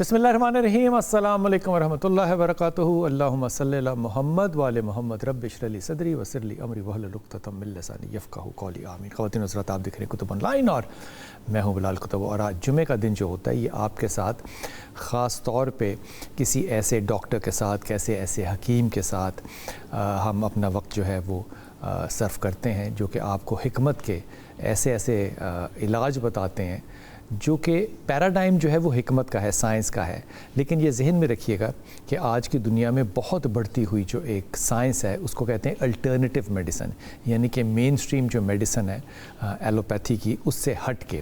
بسم اللہ الرحمن الرحیم، السلام علیکم ورحمۃ اللہ وبرکاتہ۔ اللہم صلی علی محمد وعلی محمد، رب اشرح لی صدری ویسر لی امری واحلل عقدۃ من لسانی یفقہوا قولی، آمین۔ خواتین حضرات، آپ دیکھ رہے ہیں کتب آن لائن اور میں ہوں بلال کتب، اور آج جمعے کا دن جو ہوتا ہے یہ آپ کے ساتھ خاص طور پہ کسی ایسے ڈاکٹر کے ساتھ، کیسے ایسے حکیم کے ساتھ ہم اپنا وقت جو ہے وہ صرف کرتے ہیں، جو کہ آپ کو حکمت کے ایسے ایسے علاج بتاتے ہیں جو کہ پیراڈائم جو ہے وہ حکمت کا ہے، سائنس کا ہے۔ لیکن یہ ذہن میں رکھیے گا کہ آج کی دنیا میں بہت بڑھتی ہوئی جو ایک سائنس ہے اس کو کہتے ہیں الٹرنیٹیو میڈیسن، یعنی کہ مین سٹریم جو میڈیسن ہے ایلوپیتھی کی، اس سے ہٹ کے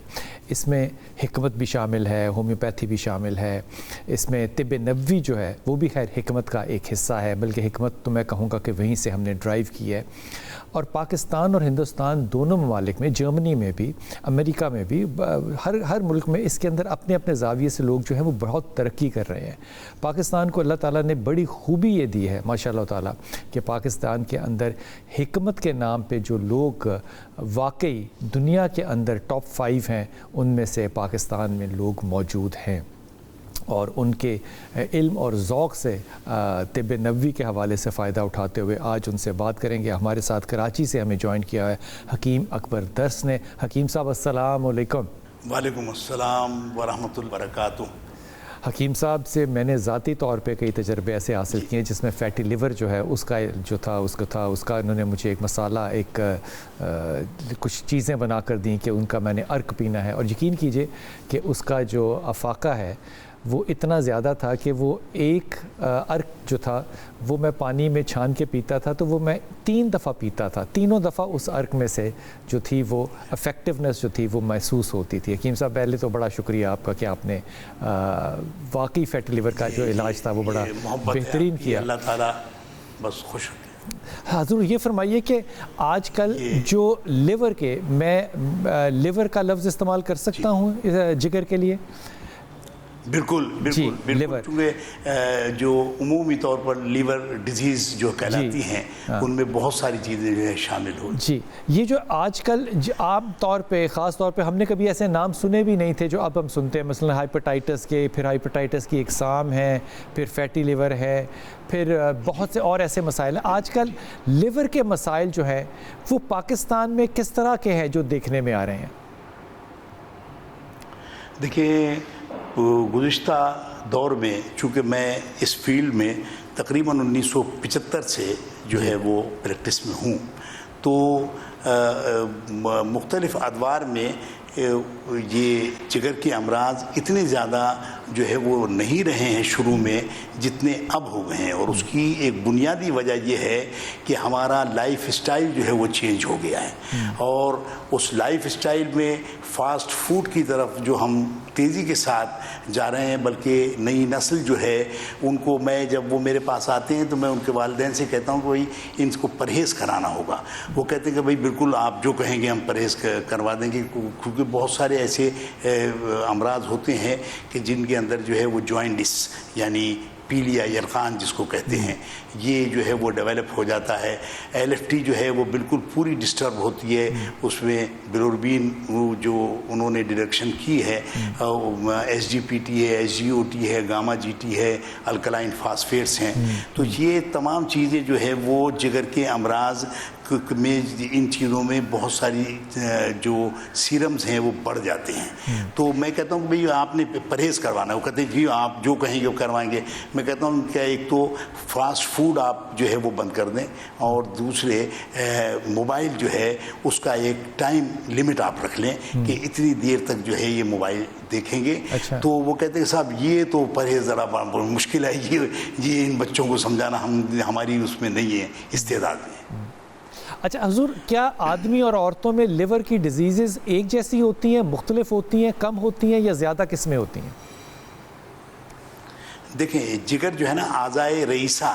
اس میں حکمت بھی شامل ہے، ہومیوپیتھی بھی شامل ہے، اس میں طب نبوی جو ہے وہ بھی خیر حکمت کا ایک حصہ ہے، بلکہ حکمت تو میں کہوں گا کہ وہیں سے ہم نے ڈرائیو کی ہے۔ اور پاکستان اور ہندوستان دونوں ممالک میں، جرمنی میں بھی، امریکہ میں بھی، ہر ملک میں اس کے اندر اپنے اپنے زاویے سے لوگ جو ہیں وہ بہت ترقی کر رہے ہیں۔ پاکستان کو اللہ تعالیٰ نے بڑی خوبی یہ دی ہے ماشاء اللہ تعالیٰ کہ پاکستان کے اندر حکمت کے نام پہ جو لوگ واقعی دنیا کے اندر ٹاپ 5 ہیں، ان میں سے پاکستان میں لوگ موجود ہیں، اور ان کے علم اور ذوق سے طب نبوی کے حوالے سے فائدہ اٹھاتے ہوئے آج ان سے بات کریں گے۔ ہمارے ساتھ کراچی سے ہمیں جوائن کیا ہے حکیم اکبر درس نے۔ حکیم صاحب السلام علیکم۔ وعلیکم السلام ورحمۃ اللہ وبرکاتہ۔ حکیم صاحب سے میں نے ذاتی طور پہ کئی تجربے ایسے حاصل کیے جس میں فیٹی لیور جو ہے اس کا انہوں نے مجھے ایک مسالہ، کچھ چیزیں بنا کر دیں کہ ان کا میں نے عرق پینا ہے، اور یقین کیجئے کہ اس کا جو افاقہ ہے وہ اتنا زیادہ تھا کہ وہ ایک عرق جو تھا وہ میں پانی میں چھان کے پیتا تھا تو وہ میں 3 دفعہ پیتا تھا، تینوں دفعہ اس عرق میں سے جو تھی وہ افیکٹونیس جو تھی وہ محسوس ہوتی تھی۔ حکیم صاحب پہلے تو بڑا شکریہ آپ کا کہ آپ نے واقعی فیٹی لیور کا جو علاج تھا وہ بڑا بہترین کیا۔ اللہ تعالیٰ بس خوش ہو۔ حضور یہ فرمائیے کہ آج کل جو لیور کے، میں لیور کا لفظ استعمال کر سکتا ہوں جگر کے لیے؟ بالکل بالکل بالکل، چونکہ جو عمومی طور پر لیور ڈیزیز جو کہلاتی ہیں ان میں بہت ساری چیزیں جو ہے شامل ہو۔ جی، یہ جو آج کل عام طور پہ، خاص طور پہ ہم نے کبھی ایسے نام سنے بھی نہیں تھے جو اب ہم سنتے ہیں، مثلا ہائپرٹائٹس کے، پھر ہائپرٹائٹس کی اقسام ہیں، پھر فیٹی لیور ہے، پھر بہت سے اور ایسے مسائل ہیں۔ آج کل لیور کے مسائل جو ہیں وہ پاکستان میں کس طرح کے ہیں جو دیکھنے میں آ رہے ہیں؟ دیکھیں، گزشتہ دور میں چونکہ میں اس فیلڈ میں تقریباً 1975 سے جو ہے وہ پریکٹس میں ہوں، تو مختلف ادوار میں یہ جگر کے امراض اتنے زیادہ جو ہے وہ نہیں رہے ہیں شروع میں جتنے اب ہو گئے ہیں، اور اس کی ایک بنیادی وجہ یہ ہے کہ ہمارا لائف اسٹائل جو ہے وہ چینج ہو گیا ہے، اور اس لائف اسٹائل میں فاسٹ فوڈ کی طرف جو ہم تیزی کے ساتھ جا رہے ہیں، بلکہ نئی نسل جو ہے ان کو، میں جب وہ میرے پاس آتے ہیں تو میں ان کے والدین سے کہتا ہوں کہ بھائی ان کو پرہیز کرانا ہوگا۔ وہ کہتے ہیں کہ بھائی بالکل آپ جو کہیں گے ہم پرہیز کروا دیں گے، کیونکہ بہت سارے ایسے امراض ہوتے ہیں کہ جن کے اندر جو ہے وہ جوائنٹس، یعنی پیلیا یرقان جس کو کہتے ہیں، یہ جو ہے وہ ڈیولپ ہو جاتا ہے۔ ایل ایف ٹی جو ہے وہ بالکل پوری ڈسٹرب ہوتی ہے، اس میں بلوربین جو انہوں نے ڈائریکشن کی ہے، ایس جی پی ٹی ہے، ایس جی او ٹی ہے، گاما جی ٹی ہے، الکلائن فاسفیٹس ہیں، تو یہ تمام چیزیں جو ہے وہ جگر کے امراض میں، ان چیزوں میں بہت ساری جو سیرمز ہیں وہ بڑھ جاتے ہیں۔ تو میں کہتا ہوں کہ بھئی آپ نے پرہیز کروانا ہے۔ وہ کہتے ہیں جی آپ جو کہیں گے وہ کروائیں گے۔ میں کہتا ہوں کہ ایک تو فاسٹ فوڈ آپ جو ہے وہ بند کر دیں، اور دوسرے موبائل جو ہے اس کا ایک ٹائم لمٹ آپ رکھ لیں کہ اتنی دیر تک جو ہے یہ موبائل دیکھیں گے۔ تو وہ کہتے ہیں صاحب یہ تو پرہیز ذرا مشکل ہے، یہ ان بچوں کو سمجھانا ہماری اس میں نہیں ہے استعداد میں۔ اچھا حضور، کیا آدمی اور عورتوں میں لیور کی ڈیزیزز ایک جیسی ہوتی ہیں، مختلف ہوتی ہیں، کم ہوتی ہیں، یا زیادہ قسمیں ہوتی ہیں؟ دیکھیں، جگر جو ہے نا اعضائے رئیسہ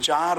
4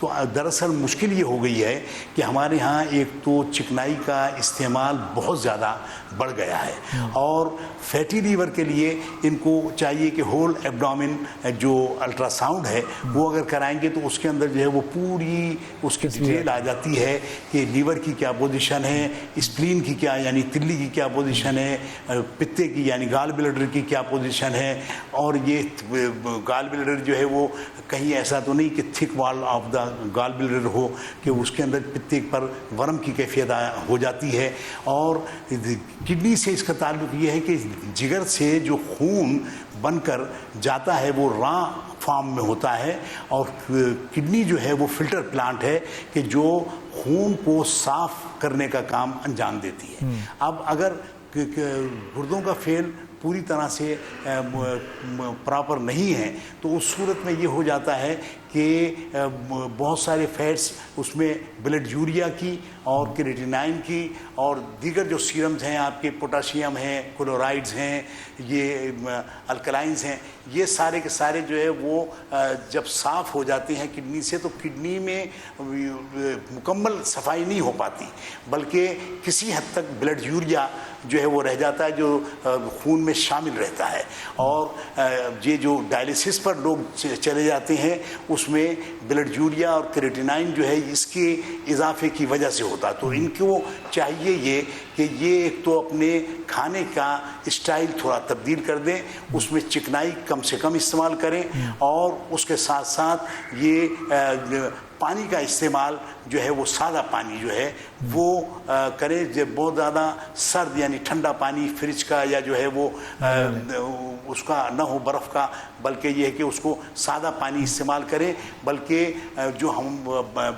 تو دراصل مشکل یہ ہو گئی ہے کہ ہمارے ہاں ایک تو چکنائی کا استعمال بہت زیادہ بڑھ گیا ہے، اور فیٹی لیور کے لیے ان کو چاہیے کہ ہول ایبڈومن جو الٹرا ساؤنڈ ہے وہ اگر کرائیں گے تو اس کے اندر جو ہے وہ پوری اس کی ڈیٹیل آ جاتی ہے کہ لیور کی کیا پوزیشن ہے، اسپلین کی کیا یعنی تلی کی کیا پوزیشن ہے، پتے کی یعنی گال بلیڈر کی کیا پوزیشن ہے، اور یہ گال بلیڈر جو ہے وہ کہیں ایسا تو نہیں کہ تھک وال آف دا گال بلیڈر ہو کہ اس کے اندر پتے پر ورم کی کیفیت ہو جاتی ہے، اور کڈنی سے اس کا تعلق یہ ہے کہ جگر سے جو خون بن کر جاتا ہے وہ راں فارم میں ہوتا ہے، اور کڈنی جو ہے وہ فلٹر پلانٹ ہے کہ جو خون کو صاف کرنے کا کام انجام دیتی ہے۔ اب اگر گردوں کا فیل پوری طرح سے پراپر نہیں ہے تو اس صورت میں یہ ہو جاتا ہے کہ بہت سارے فیٹس اس میں بلڈ یوریا کی اور کریٹینائن کی اور دیگر جو سیرمز ہیں آپ کے پوٹاشیم ہیں، کلورائڈز ہیں، یہ الکلائنز ہیں، یہ سارے کے سارے جو ہے وہ جب صاف ہو جاتے ہیں کڈنی سے تو کڈنی میں مکمل صفائی نہیں ہو پاتی، بلکہ کسی حد تک بلڈ یوریا جو ہے وہ رہ جاتا ہے جو خون میں شامل رہتا ہے، اور یہ جو ڈائلیسس پر لوگ چلے جاتے ہیں اس میں بلڈ یوریا اور کریٹینائن جو ہے اس کے اضافے کی وجہ سے ہوتا ہے۔ تو ان کو چاہیے یہ کہ یہ ایک تو اپنے کھانے کا اسٹائل تھوڑا تبدیل کر دیں، اس میں چکنائی کم سے کم استعمال کریں، اور اس کے ساتھ ساتھ یہ پانی کا استعمال جو ہے وہ سادہ پانی جو ہے وہ کریں، جب بہت زیادہ سرد یعنی ٹھنڈا پانی فریج کا یا جو ہے وہ اس کا نہ ہو برف کا، بلکہ یہ ہے کہ اس کو سادہ پانی استعمال کریں، بلکہ جو ہم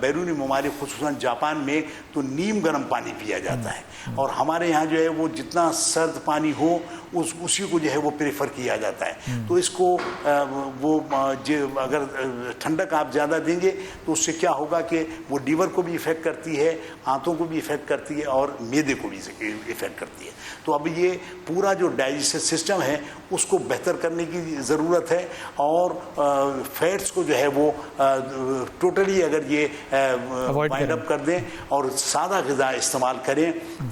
بیرونی ممالک خصوصاً جاپان میں تو نیم گرم پانی پیا جاتا ہے، اور ہمارے یہاں جو ہے وہ جتنا سرد پانی ہو اسی کو جو ہے وہ پریفر کیا جاتا ہے۔ تو اس کو وہ اگر ٹھنڈک آپ زیادہ دیں گے تو اس سے کیا ہوگا کہ وہ لیور کو بھی افیکٹ کرتی ہے، آنتوں کو بھی افیکٹ کرتی ہے، اور معدے کو بھی افیکٹ کرتی ہے۔ تو اب یہ پورا جو ڈائجسٹو سسٹم ہے اس کو بہتر کرنے کی ضرورت ہے، اور فیٹس کو جو ہے وہ ٹوٹلی اگر یہ وائنڈ اپ کر دیں اور سادہ غذا استعمال کریں،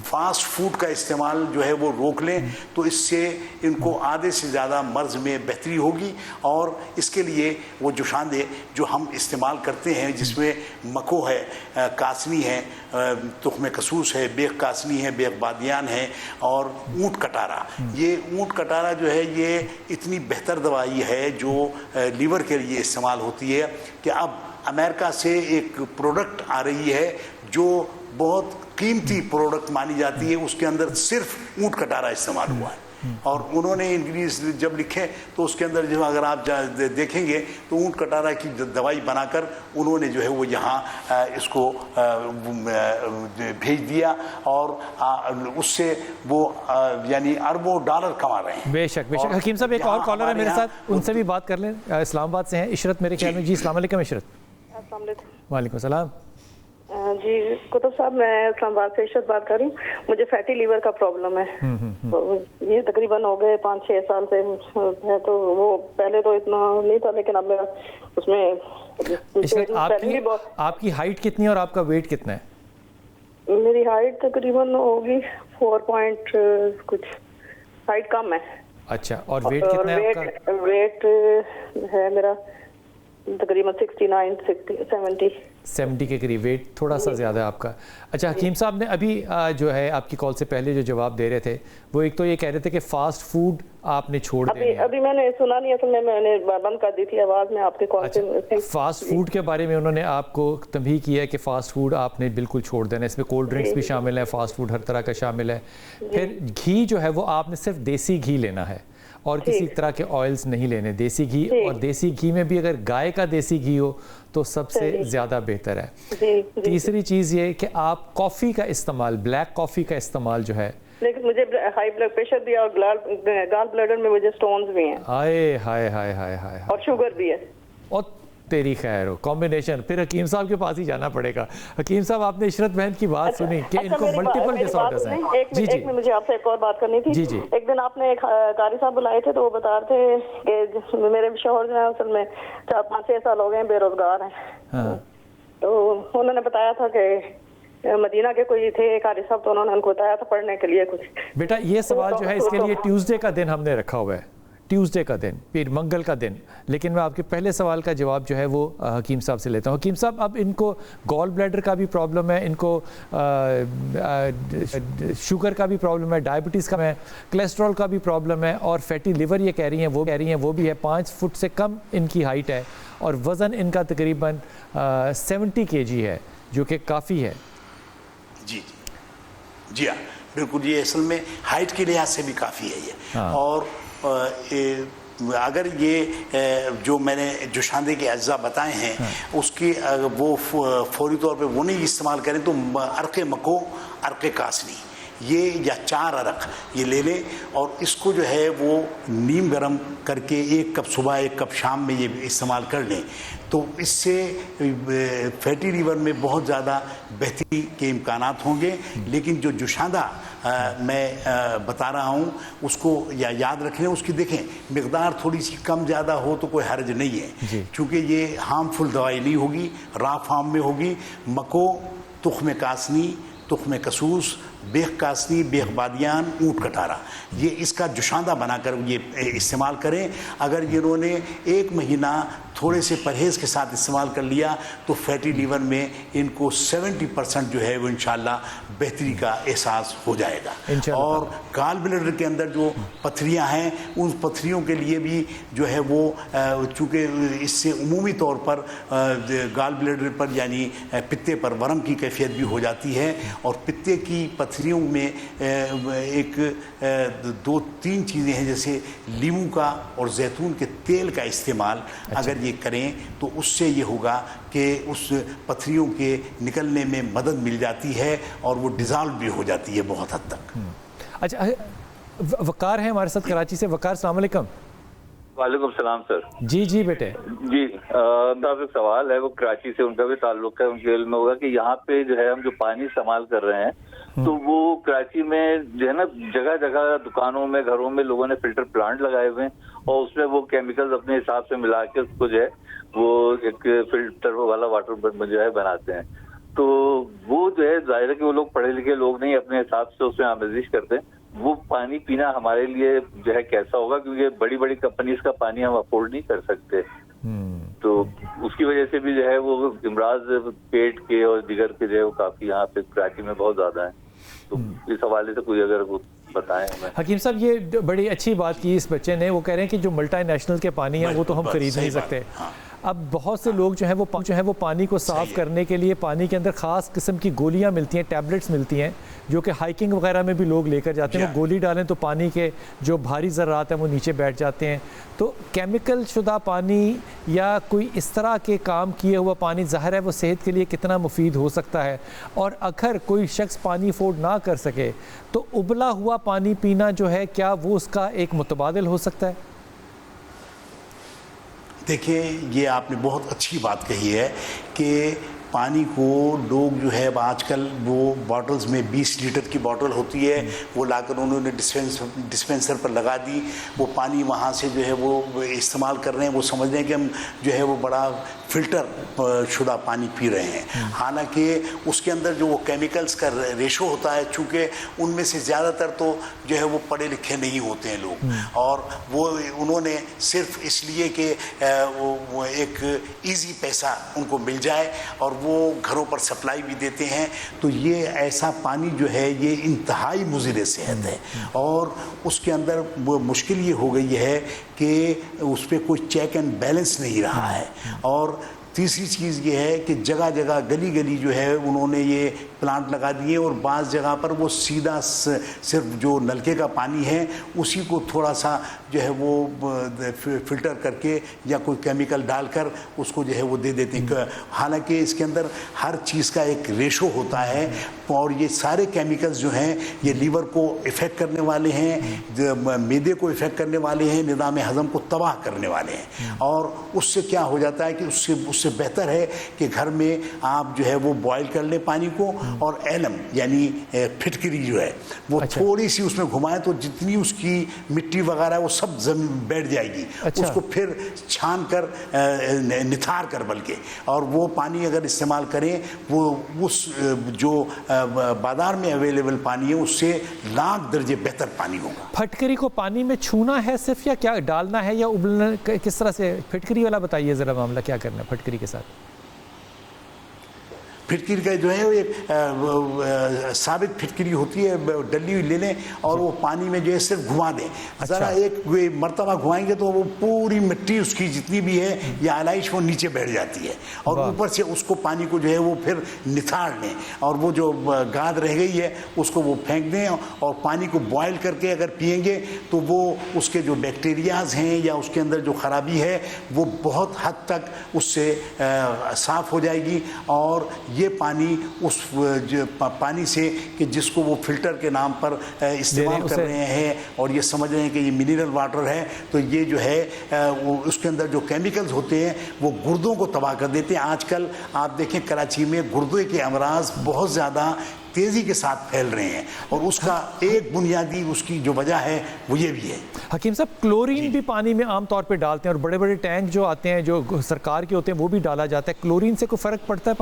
فاسٹ فوڈ کا استعمال جو ہے وہ روک لیں، تو اس سے ان کو آدھے سے زیادہ مرض میں بہتری ہوگی۔ اور اس کے لیے وہ جوشاندے جو ہم استعمال کرتے ہیں جس میں مکو ہے، کاسنی ہے، تخم کسوس ہے، بیخ کاسنی ہے، بیخ بادیان ہے، اور اونٹ کٹارا، یہ اونٹ کٹارا جو ہے یہ اتنی بہتر دوائی ہے جو لیور کے لیے استعمال ہوتی ہے کہ اب امریکہ سے ایک پروڈکٹ آ رہی ہے جو بہت قیمتی پروڈکٹ مانی جاتی ہے، اس کے اندر صرف اونٹ کٹارا استعمال ہوا ہے، اور انہوں نے انگریز جب لکھے تو اس کے اندر جو اگر آپ دیکھیں گے تو اونٹ کٹارا کی دوائی بنا کر انہوں نے جو ہے وہ یہاں اس کو بھیج دیا، اور اس سے وہ یعنی اربوں ڈالر کما رہے ہیں۔ بے شک بے شک۔ حکیم صاحب ایک اور کالر ہے میرے ساتھ، ان سے بھی بات کر لیں، اسلام آباد سے ہیں عشرت میرے خیال میں۔ جی السلام علیکم عشرت۔ السلام علیکم۔ وعلیکم السلام۔ جی کتب صاحب، میں اسلام آباد سے عشرت بات کر رہی ہوں۔ مجھے فیٹی لیور کا پرابلم ہے، یہ تقریباً ہو گئے 5-6 سال سے ہے، تو وہ پہلے تو اتنا نہیں تھا، لیکن اب میرا اس میں آپ کی ہائٹ کتنی ہے اور آپ کا ویٹ کتنا ہے؟ میری ہائٹ تقریباً ہوگی 4 کچھ، ہائٹ کم ہے۔ اچھا، اور ویٹ کتنا ہے آپ کا؟ ویٹ ہے میرا تقریباً 69 70 کے قریب، ویٹ تھوڑا سا زیادہ ہے آپ کا۔ اچھا حکیم صاحب نے ابھی جو ہے آپ کی کال سے پہلے جو جواب دے رہے تھے وہ ایک تو یہ کہہ رہے تھے کہ فاسٹ فوڈ آپ نے چھوڑ دیا۔ ابھی میں نے سنا نہیں، اصل میں نے بند کر دی تھی آواز میں آپ کے کال سے۔ فاسٹ فوڈ کے بارے میں انہوں نے آپ کو تنبیہ کیا ہے کہ فاسٹ فوڈ آپ نے بالکل چھوڑ دینا، اس میں کولڈ ڈرنکس بھی شامل ہے، فاسٹ فوڈ ہر طرح کا شامل ہے۔ پھر گھی جو ہے وہ آپ نے صرف دیسی گھی لینا ہے اور کسی طرح کے آئلز نہیں لینے، دیسی گھی، اور دیسی گھی میں بھی اگر گائے کا دیسی گھی ہو تو سب سے زیادہ بہتر ہے۔ تیسری چیز یہ کہ آپ کافی کا استعمال، بلیک کافی کا استعمال جو ہے، لیکن مجھے ہائی بلڈ پریشر بھی ہے اور گال بلیڈر میں مجھے سٹونز بھی ہیں، ہائے ہائے ہائے ہائے ہائے، اور شوگر بھی ہے۔ اور تیری خیر ہو کمبینیشن، پھر حکیم صاحب کے پاس ہی جانا پڑے گا۔ حکیم صاحب آپ نے عشرت بہن کی بات سنی کہ ان کو ملٹیپل ڈس آرڈرز ہیں۔ جی جی، مجھے آپ سے ایک اور بات کرنی تھی۔ جی جی، ایک دن آپ نے ایک قاری صاحب بلائے تھے تو وہ بتا رہے تھے کہ میرے شوہر جو ہیں اصل میں 4-5-6 سال ہو گئے ہیں بے روزگار ہیں، تو انہوں نے بتایا تھا کہ مدینہ کے کوئی تھے قاری صاحب، تو انہوں نے ان کو بتایا تھا پڑھنے کے لیے کچھ. بیٹا یہ سوال جو ہے اس کے لیے ٹیوزڈے کا دن ہم نے رکھا ہوا ہے، ٹیوزڈے کا دن، پھر منگل کا دن. لیکن میں آپ کے پہلے سوال کا جواب جو ہے وہ حکیم صاحب سے لیتا ہوں. حکیم صاحب، اب ان کو گال بلیڈر کا بھی پرابلم ہے، ان کو شوگر کا بھی پرابلم ہے، ڈائبٹیز کا ہے، کولیسٹرول کا بھی پرابلم ہے، اور فیٹی لیور یہ کہہ رہی ہیں وہ بھی ہے. 5 فٹ سے کم ان کی ہائٹ ہے اور وزن ان کا تقریباً 70 kg ہے، جو کہ کافی ہے. جی ہاں بالکل، یہ اصل میں ہائٹ کے لحاظ سے بھی کافی ہے یہ. اور اگر یہ جو میں نے جوشاندے کے اجزاء بتائے ہیں اس کی وہ فوری طور پہ وہ نہیں استعمال کریں تو عرق مکو، عرق کاسنی، یہ یا 4 عرق یہ لے لیں اور اس کو جو ہے وہ نیم گرم کر کے 1 کپ صبح 1 کپ شام میں یہ استعمال کر لیں تو اس سے فیٹی لیور میں بہت زیادہ بہتری کے امکانات ہوں گے. لیکن جو جوشاندہ میں بتا رہا ہوں اس کو یا یاد رکھ لیں، اس کی دیکھیں مقدار تھوڑی سی کم زیادہ ہو تو کوئی حرج نہیں ہے، چونکہ یہ ہارمفل دوائی نہیں ہوگی، را فارم میں ہوگی. مکو، تخم کاسنی، تخم کسوس، بیخ کاسنی، بیخ بادیان، اونٹ کٹارا، یہ اس کا جوشاندہ بنا کر یہ استعمال کریں. اگر انہوں نے 1 مہینہ تھوڑے سے پرہیز کے ساتھ استعمال کر لیا تو فیٹی لیور میں ان کو 70% جو ہے وہ انشاءاللہ بہتری کا احساس ہو جائے گا. اور گال بلیڈر کے اندر جو پتھریاں ہیں ان پتھریوں کے لیے بھی جو ہے وہ چونکہ اس سے عمومی طور پر گال بلیڈر پر یعنی پتے پر ورم کی کیفیت بھی ہو جاتی ہے. اور پتے کی پتھریوں میں ایک 2-3 چیزیں ہیں، جیسے لیمو کا اور زیتون کے تیل کا استعمال اگر یہ کریں تو اس سے یہ ہوگا کہ اس پتھریوں کے نکلنے میں مدد مل جاتی ہے اور وہ ڈیزالو بھی ہو جاتی ہے بہت حد تک. اچھا، وقار ہیں ہمارے ساتھ کراچی سے. وقار، السلام علیکم. وعلیکم السلام سر. جی بیٹے. جی صاحب ایک سوال ہے، وہ کراچی سے ان کا بھی تعلق ہے، ان کے علم میں ہوگا کہ یہاں پہ جو ہے ہم جو پانی استعمال کر رہے ہیں تو وہ کراچی میں جو ہے نا جگہ جگہ دکانوں میں گھروں میں لوگوں نے فلٹر پلانٹ لگائے ہوئے ہیں اور اس میں وہ کیمیکلز اپنے حساب سے ملا کے اس کو جو ہے وہ ایک فلٹر والا واٹر جو ہے بناتے ہیں. تو وہ جو ہے ظاہر ہے کہ وہ لوگ پڑھے لکھے لوگ نہیں اپنے حساب سے اس میں آمیزش کرتے ہیں. وہ پانی پینا ہمارے لیے جو ہے کیسا ہوگا، کیونکہ بڑی بڑی کمپنیز کا پانی ہم افورڈ نہیں کر سکتے. تو اس کی وجہ سے بھی جو ہے وہ امراض پیٹ کے اور دیگر کے جو ہے وہ کافی یہاں پہ کراچی میں بہت زیادہ ہیں. تو اس حوالے سے کوئی اگر وہ بتائیں ہمیں. حکیم صاحب، یہ بڑی اچھی بات کی اس بچے نے. وہ کہہ رہے ہیں کہ جو ملٹی نیشنل کے پانی ہیں وہ تو ہم خرید نہیں سکتے. اب بہت سے لوگ جو ہیں وہ پانی کو صاف کرنے کے لیے پانی کے اندر خاص قسم کی گولیاں ملتی ہیں، ٹیبلٹس ملتی ہیں، جو کہ ہائکنگ وغیرہ میں بھی لوگ لے کر جاتے ہیں. وہ گولی ڈالیں تو پانی کے جو بھاری ذرات ہیں وہ نیچے بیٹھ جاتے ہیں. تو کیمیکل شدہ پانی یا کوئی اس طرح کے کام کیے ہوا پانی ظاہر ہے وہ صحت کے لیے کتنا مفید ہو سکتا ہے. اور اگر کوئی شخص پانی افورڈ نہ کر سکے تو ابلا ہوا پانی پینا جو ہے کیا وہ اس کا ایک متبادل ہو سکتا ہے؟ دیکھیں، یہ آپ نے بہت اچھی بات کہی ہے کہ پانی کو لوگ جو ہے اب آج کل وہ باٹلز میں 20 لیٹر کی باٹل ہوتی ہے، وہ لا کر انہوں نے ڈسپینسر پر لگا دی. وہ پانی وہاں سے جو ہے وہ استعمال کر رہے ہیں، وہ سمجھ رہے ہیں کہ ہم جو ہے وہ بڑا فلٹر شدہ پانی پی رہے ہیں. حالانکہ اس کے اندر جو وہ کیمیکلز کا ریشو ہوتا ہے، چونکہ ان میں سے زیادہ تر تو جو ہے وہ پڑھے لکھے نہیں ہوتے ہیں لوگ، اور وہ انہوں نے صرف اس لیے کہ وہ ایک ایزی پیسہ ان کو مل جائے اور وہ گھروں پر سپلائی بھی دیتے ہیں. تو یہ ایسا پانی جو ہے یہ انتہائی مضر صحت ہے. اور اس کے اندر وہ مشکل یہ ہو گئی ہے کہ اس پہ کوئی چیک اینڈ بیلنس نہیں رہا ہے. اور تیسری چیز یہ ہے کہ جگہ جگہ گلی گلی جو ہے انہوں نے یہ پلانٹ لگا دیے اور بعض جگہ پر وہ سیدھا صرف جو نلکے کا پانی ہے اسی کو تھوڑا سا جو ہے وہ فلٹر کر کے یا کوئی کیمیکل ڈال کر اس کو جو ہے وہ دے دیتے ہیں. حالانکہ اس کے اندر ہر چیز کا ایک ریشو ہوتا ہے اور یہ سارے کیمیکلز جو ہیں یہ لیور کو افیکٹ کرنے والے ہیں، معدے کو افیکٹ کرنے والے ہیں، نظام ہضم کو تباہ کرنے والے ہیں. اور اس سے کیا ہو جاتا ہے کہ اس سے بہتر ہے کہ گھر میں آپ جو ہے وہ بوائل کر لیں پانی کو اور ایلم یعنی پھٹکری جو ہے وہ تھوڑی سی اس میں گھمائیں تو جتنی اس کی مٹی وغیرہ ہے وہ سب زمین بیٹھ جائے گی. اس کو پھر چھان کر نتھار کر بلکہ اور وہ پانی اگر استعمال کریں وہ اس جو بازار میں اویلیبل پانی ہے اس سے لاکھ درجے بہتر پانی ہوگا. پھٹکری کو پانی میں چھونا ہے صرف یا کیا ڈالنا ہے یا ابلنا کس طرح سے؟ پھٹکری والا بتائیے ذرا معاملہ کیا کرنا ہے پھٹکری کے ساتھ. پھٹکری کا جو ہے وہ ایک ثابت پھٹکری ہوتی ہے ڈلی ہوئی لے لیں اور وہ پانی میں جو ہے صرف گھما دیں. ذرا ایک مرتبہ گھمائیں گے تو وہ پوری مٹی اس کی جتنی بھی ہے یا آلائش وہ نیچے بیٹھ جاتی ہے اور اوپر سے اس کو پانی کو جو ہے وہ پھر نتھاڑ لیں اور وہ جو گاد رہ گئی ہے اس کو وہ پھینک دیں اور پانی کو بوائل کر کے اگر پئیں گے تو وہ اس کے جو بیکٹیریاز ہیں یا اس کے اندر جو خرابی ہے وہ بہت حد تک اس سے صاف ہو جائے گی. اور یہ پانی اس پانی سے کہ جس کو وہ فلٹر کے نام پر استعمال کر رہے ہیں اور یہ سمجھ رہے ہیں کہ یہ منرل واٹر ہے تو یہ جو ہے اس کے اندر جو کیمیکلز ہوتے ہیں وہ گردوں کو تباہ کر دیتے ہیں. آج کل آپ دیکھیں کراچی میں گردے کے امراض بہت زیادہ تیزی کے ساتھ پھیل رہے ہیں اور اس کا ایک بنیادی اس کی جو وجہ ہے وہ یہ بھی ہے. حکیم صاحب کلورین بھی پانی میں عام طور پہ ڈالتے ہیں اور بڑے بڑے ٹینک جو آتے ہیں جو سرکار کے ہوتے ہیں وہ بھی ڈالا جاتا ہے. کلورین سے کوئی فرق پڑتا ہے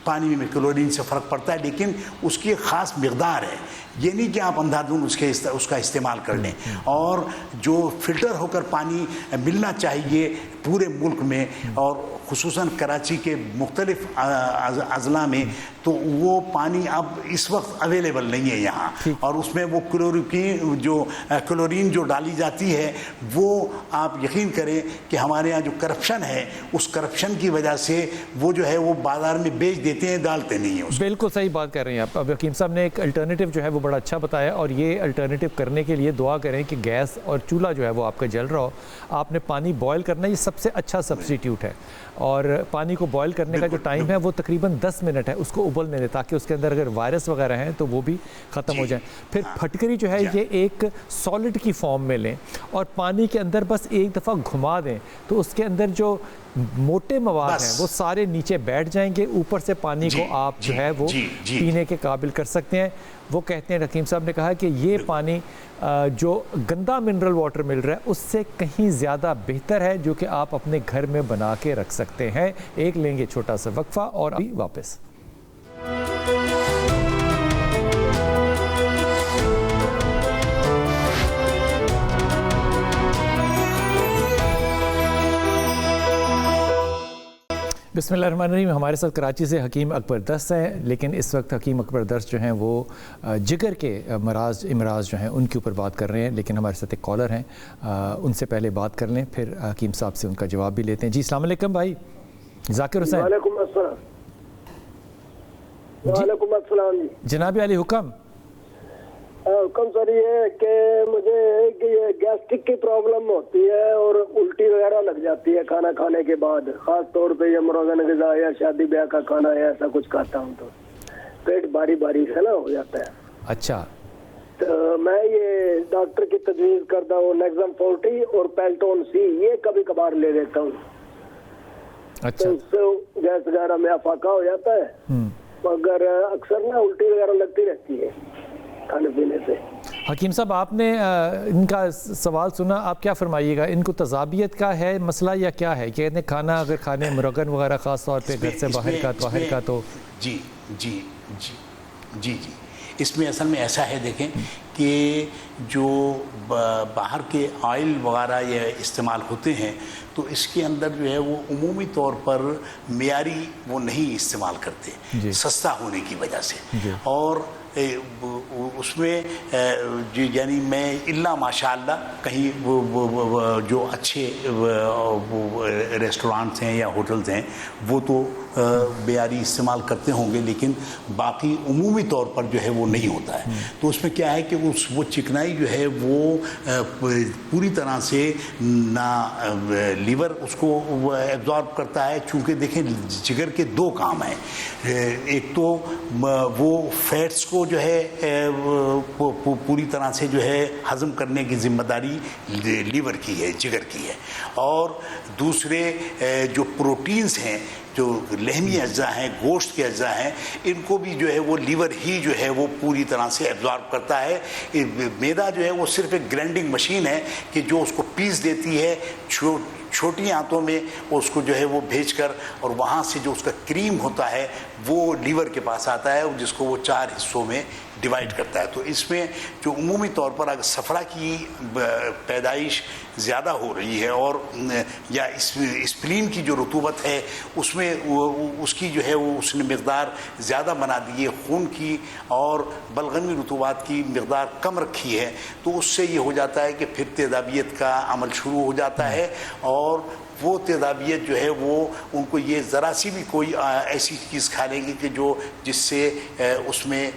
پانی میں کلورین سے فرق پڑتا ہے لیکن اس کی ایک خاص مقدار ہے. یہ نہیں کہ آپ اندھا دھند اس کا استعمال کر لیں. اور جو فلٹر ہو کر پانی ملنا چاہیے پورے ملک میں اور خصوصاً کراچی کے مختلف اضلاع میں تو وہ پانی اب اس وقت اویلیبل نہیں ہے یہاں اور اس میں وہ کلورین جو ڈالی جاتی ہے وہ آپ یقین کریں کہ ہمارے یہاں جو کرپشن ہے اس کرپشن کی وجہ سے وہ جو ہے وہ بازار میں بیچ دیتے ہیں ڈالتے نہیں ہیں. بالکل صحیح بات کر رہے ہیں آپ. اب حکیم صاحب نے ایک الٹرنیٹیو جو ہے وہ بڑا اچھا بتایا اور یہ الٹرنیٹیو کرنے کے لیے دعا کریں کہ گیس اور چولہا جو ہے وہ آپ کا جل رہا ہو, آپ نے پانی بوائل کرنا یہ سب سے اچھا سبسٹیٹیوٹ ہے. اور پانی کو بوائل کرنے کا جو ٹائم ہے وہ تقریباً 10 منٹ ہے, اس کو ابلنے دیں تاکہ اس کے اندر اگر وائرس وغیرہ ہیں تو وہ بھی ختم ہو جائیں. پھر پھٹکری جو ہے یہ ایک سالڈ کی فارم میں لیں اور پانی کے اندر بس ایک دفعہ گھما دیں تو اس کے اندر جو موٹے مواد ہیں وہ سارے نیچے بیٹھ جائیں گے, اوپر سے پانی کو آپ جو ہے وہ پینے کے قابل کر سکتے ہیں. وہ کہتے ہیں حکیم صاحب نے کہا کہ یہ پانی جو گندا منرل واٹر مل رہا ہے اس سے کہیں زیادہ بہتر ہے جو کہ آپ اپنے گھر میں بنا کے رکھ سکتے ہیں. ایک لیں گے چھوٹا سا وقفہ اور ابھی واپس. بسم اللہ الرحمن الرحیم. ہمارے ساتھ کراچی سے حکیم اکبر دست ہیں, لیکن اس وقت حکیم اکبر دست جو ہیں وہ جگر کے امراض جو ہیں ان کے اوپر بات کر رہے ہیں, لیکن ہمارے ساتھ ایک کالر ہیں, ان سے پہلے بات کر لیں پھر حکیم صاحب سے ان کا جواب بھی لیتے ہیں. جی السلام علیکم بھائی ذاکر حسین. وعلیکم السلام. وعلیکم السلام. جناب علی حکم. حکم سر یہ ہے کہ مجھے یہ گیسٹرک کی پرابلم ہوتی ہے اور الٹی وغیرہ لگ جاتی ہے کھانا کھانے کے بعد, خاص طور پہ یہ مروزن غذا یا شادی بیاہ کا کھانا ہے ایسا کچھ کھاتا ہوں تو پیٹ بھاری بھاری سے نا ہو جاتا ہے. اچھا. تو میں یہ ڈاکٹر کی تجویز کرتا ہوں نیکزم 40 اور پیلٹون سی یہ کبھی کبھار لے لیتا ہوں. اچھا. تو اس سے گیس وغیرہ میں افاقہ ہو جاتا ہے مگر اکثر نا الٹی وغیرہ لگتی رہتی ہے کھانے پینے سے. حکیم صاحب آپ نے ان کا سوال سنا, آپ کیا فرمائیے گا؟ ان کو تذابیت کا ہے مسئلہ یا کیا ہے؟ کہتے ہیں کھانا اگر کھانے مرغن وغیرہ خاص طور پہ گھر سے باہر کا تو جی جی جی جی جی اس میں اصل میں ایسا ہے دیکھیں کہ جو باہر کے آئل وغیرہ یہ استعمال ہوتے ہیں تو اس کے اندر جو ہے وہ عمومی طور پر معیاری وہ نہیں استعمال کرتے سستا ہونے کی وجہ سے. اور اس میں یعنی میں الا ماشاء اللہ کہیں جو اچھے ریسٹورانٹس ہیں یا ہوٹلز ہیں وہ تو معیاری استعمال کرتے ہوں گے, لیکن باقی عمومی طور پر جو ہے وہ نہیں ہوتا ہے. تو اس میں کیا ہے کہ وہ چکنائی جو ہے وہ پوری طرح سے نہ لیور اس کو ایبزارب کرتا ہے, چونکہ دیکھیں جگر کے دو کام ہیں. ایک تو وہ فیٹس کو جو ہے پوری طرح سے جو ہے ہضم کرنے کی ذمہ داری لیور کی ہے, جگر کی ہے, اور دوسرے جو پروٹینز ہیں جو لحمی اجزاء ہیں، گوشت کے اجزاء ہیں، ان کو بھی جو ہے وہ لیور ہی جو ہے وہ پوری طرح سے ایبزارب کرتا ہے. میدا جو ہے وہ صرف ایک گرائنڈنگ مشین ہے کہ جو اس کو پیس دیتی ہے چھوٹی آنتوں میں، اس کو جو ہے وہ بھیج کر، اور وہاں سے جو اس کا کریم ہوتا ہے وہ لیور کے پاس آتا ہے، جس کو وہ 4 حصوں میں ڈیوائڈ کرتا ہے. تو اس میں جو عمومی طور پر اگر صفرا کی پیدائش زیادہ ہو رہی ہے اور یا اسپلین کی جو رطوبت ہے اس میں اس کی جو ہے وہ اس نے مقدار زیادہ بنا دی ہے، خون کی اور بلغمی رطوبات کی مقدار کم رکھی ہے، تو اس سے یہ ہو جاتا ہے کہ پھر تیزابیت کا عمل شروع ہو جاتا ہے. اور وہ تیزابیت جو ہے وہ ان کو یہ ذرا سی بھی کوئی ایسی چیز کھا لیں گے کہ جس سے اس میں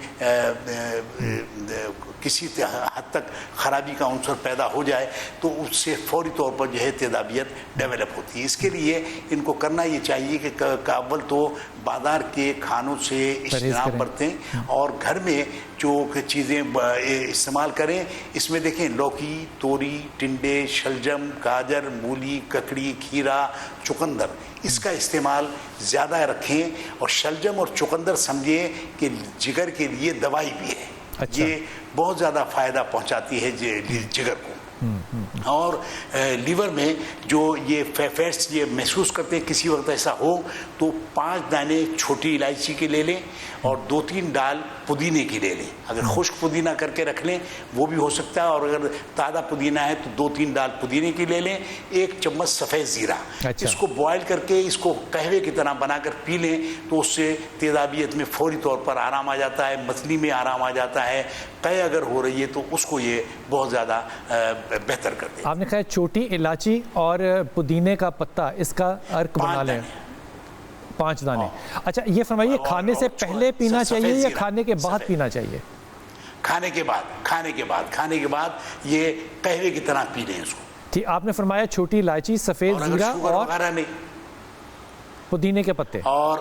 کسی حد تک خرابی کا عنصر پیدا ہو جائے، تو اس سے فوری طور پر جو ہے تیزابیت ڈیولپ ہوتی ہے. اس کے لیے ان کو کرنا یہ چاہیے کہ اول تو بازار کے کھانوں سے اجتناب برتیں اور گھر میں جو چیزیں استعمال کریں. اس میں دیکھیں لوکی، توری، ٹنڈے، شلجم، گاجر، مولی، ککڑی، کھیرا، چقندر، اس کا استعمال زیادہ رکھیں. اور شلجم اور چقندر سمجھیں کہ جگر کے لیے دوائی بھی ہے. یہ بہت زیادہ فائدہ پہنچاتی ہے جگر کو. اور لیور میں جو یہ فیٹس یہ محسوس کرتے ہیں، کسی وقت ایسا ہو تو 5 دانے چھوٹی الائچی کے لے لیں اور 2-3 ڈال پودینے کی لے لیں. اگر خشک پودینہ کر کے رکھ لیں وہ بھی ہو سکتا ہے، اور اگر تازہ پودینہ ہے تو 2-3 ڈال پودینے کی لے لیں. 1 چمچ سفید زیرہ، اس کو بوائل کر کے اس کو قہوے کی طرح بنا کر پی لیں تو اس سے تیزابیت میں فوری طور پر آرام آ جاتا ہے، متلی میں آرام آ جاتا ہے. قے اگر ہو رہی ہے تو اس کو یہ بہت زیادہ بہتر کر دے. آپ نے کہا چھوٹی الائچی اور پودینے کا پتا، اس کا عرق بنا لیں 5 دانے. اچھا یہ فرمائیے کھانے سے پہلے پینا چاہیے یا کھانے کے بعد پینا چاہیے؟ کھانے کے بعد یہ قہوے کی طرح پی لیں اس کو. ٹھیک، آپ نے فرمایا چھوٹی الائچی، سفید زیرہ اور پودینے کے پتے اور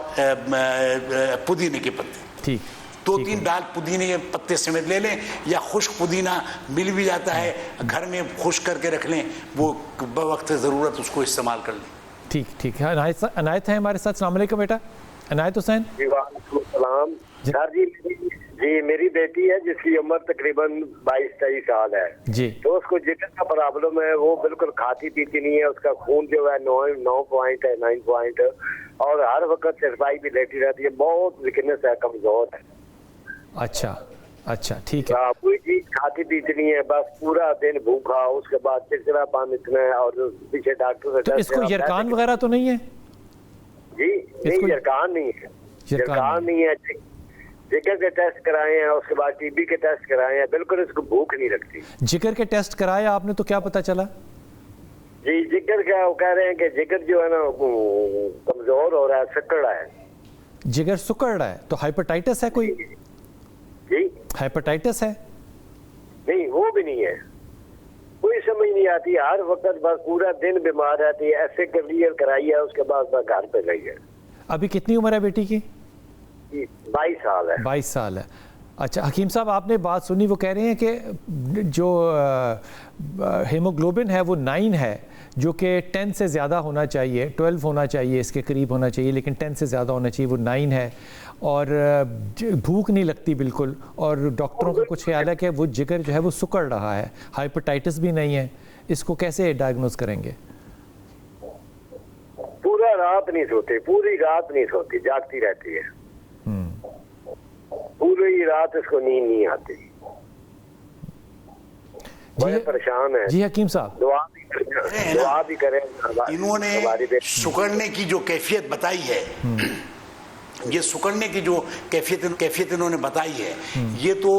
پودینے کے پتے. ٹھیک، 2-3 ڈال پودینے کے پتے سمیت لے لیں، یا خشک پودینہ مل بھی جاتا ہے گھر میں، خشک کر کے رکھ لیں، وہ بوقت ضرورت اس کو استعمال کر لیں. ٹھیک ہے. عنایت ہے ہمارے ساتھ. السلام علیکم بیٹا. عنایت حسین. جی وعلیکم السلام. سر جی میری بیٹی ہے جس کی عمر تقریباً 22-23 سال ہے جی، تو اس کو جگر کا پرابلم ہے. وہ بالکل کھاتی پیتی نہیں ہے. اس کا خون جو ہے 9 پوائنٹ ہے، 9 پوائنٹ، اور ہر وقت چرپائی بھی لیٹی رہتی ہے. بہت ویکنس ہے، کمزور ہے. اچھا ٹھیک ہے. کوئی چیز کھاتی پیتی نہیں ہے، بس پورا دن بھوکا، اس کے بعد چڑچڑا پان اتنا ہے. اور پیچھے ڈاکٹر سے تو اس کو یرکان وغیرہ تو نہیں ہے؟ جی نہیں، یرکان نہیں ہے. یرکان نہیں ہے. جگر کے ٹیسٹ کرائے ہیں، اس کے بعد ٹی بی کے ٹیسٹ کرائے ہیں، بالکل اس کو بھوک نہیں لگتی. جگر کے ٹیسٹ کرائے آپ نے تو کیا پتا چلا؟ جی جگر کا وہ کہہ رہے ہیں کہ جگر جو ہے نا کمزور ہو رہا ہے، سکڑ رہا ہے. جگر سکڑ رہا ہے تو ہائپرٹائٹس ہے کوئی؟ جی ہائپرٹائٹس ہے؟ نہیں وہ بھی نہیں ہے. کوئی سمجھ نہیں آتی، ہر وقت بس پورا دن بیمار رہتی ہے. ایسے کلیئر کرائی ہے، اس کے بعد بس گھر پہ گئی ہے. ابھی کتنی عمر ہے بیٹی کی؟ 22 سال ہے. 22 سال ہے. اچھا حکیم صاحب آپ نے بات سنی، وہ کہہ رہے ہیں کہ جو ہیموگلوبن ہے وہ 9 ہے، جو کہ 10 سے زیادہ ہونا چاہیے، 12 ہونا چاہیے، اس کے قریب ہونا چاہیے، لیکن 10 سے زیادہ ہونا چاہیے. وہ 9 ہے اور بھوک نہیں لگتی بالکل، اور ڈاکٹروں کا کچھ خیال ہے کہ وہ جگر جو ہے وہ سکڑ رہا ہے. ہائپرٹائٹس بھی نہیں ہے. اس کو کیسے ڈائگنوز کریں گے؟ پورا رات نہیں سوتی، پوری رات نہیں سوتی، جاگتی رہتی ہے. پوری رات اس کو نیند نہیں آتی. بڑے پریشان ہے. جی حکیم صاحب دعا بھی کریں. انہوں نے سکڑنے کی جو کیفیت بتائی ہے، یہ سکڑنے کی جو کیفیت انہوں نے بتائی ہے، یہ تو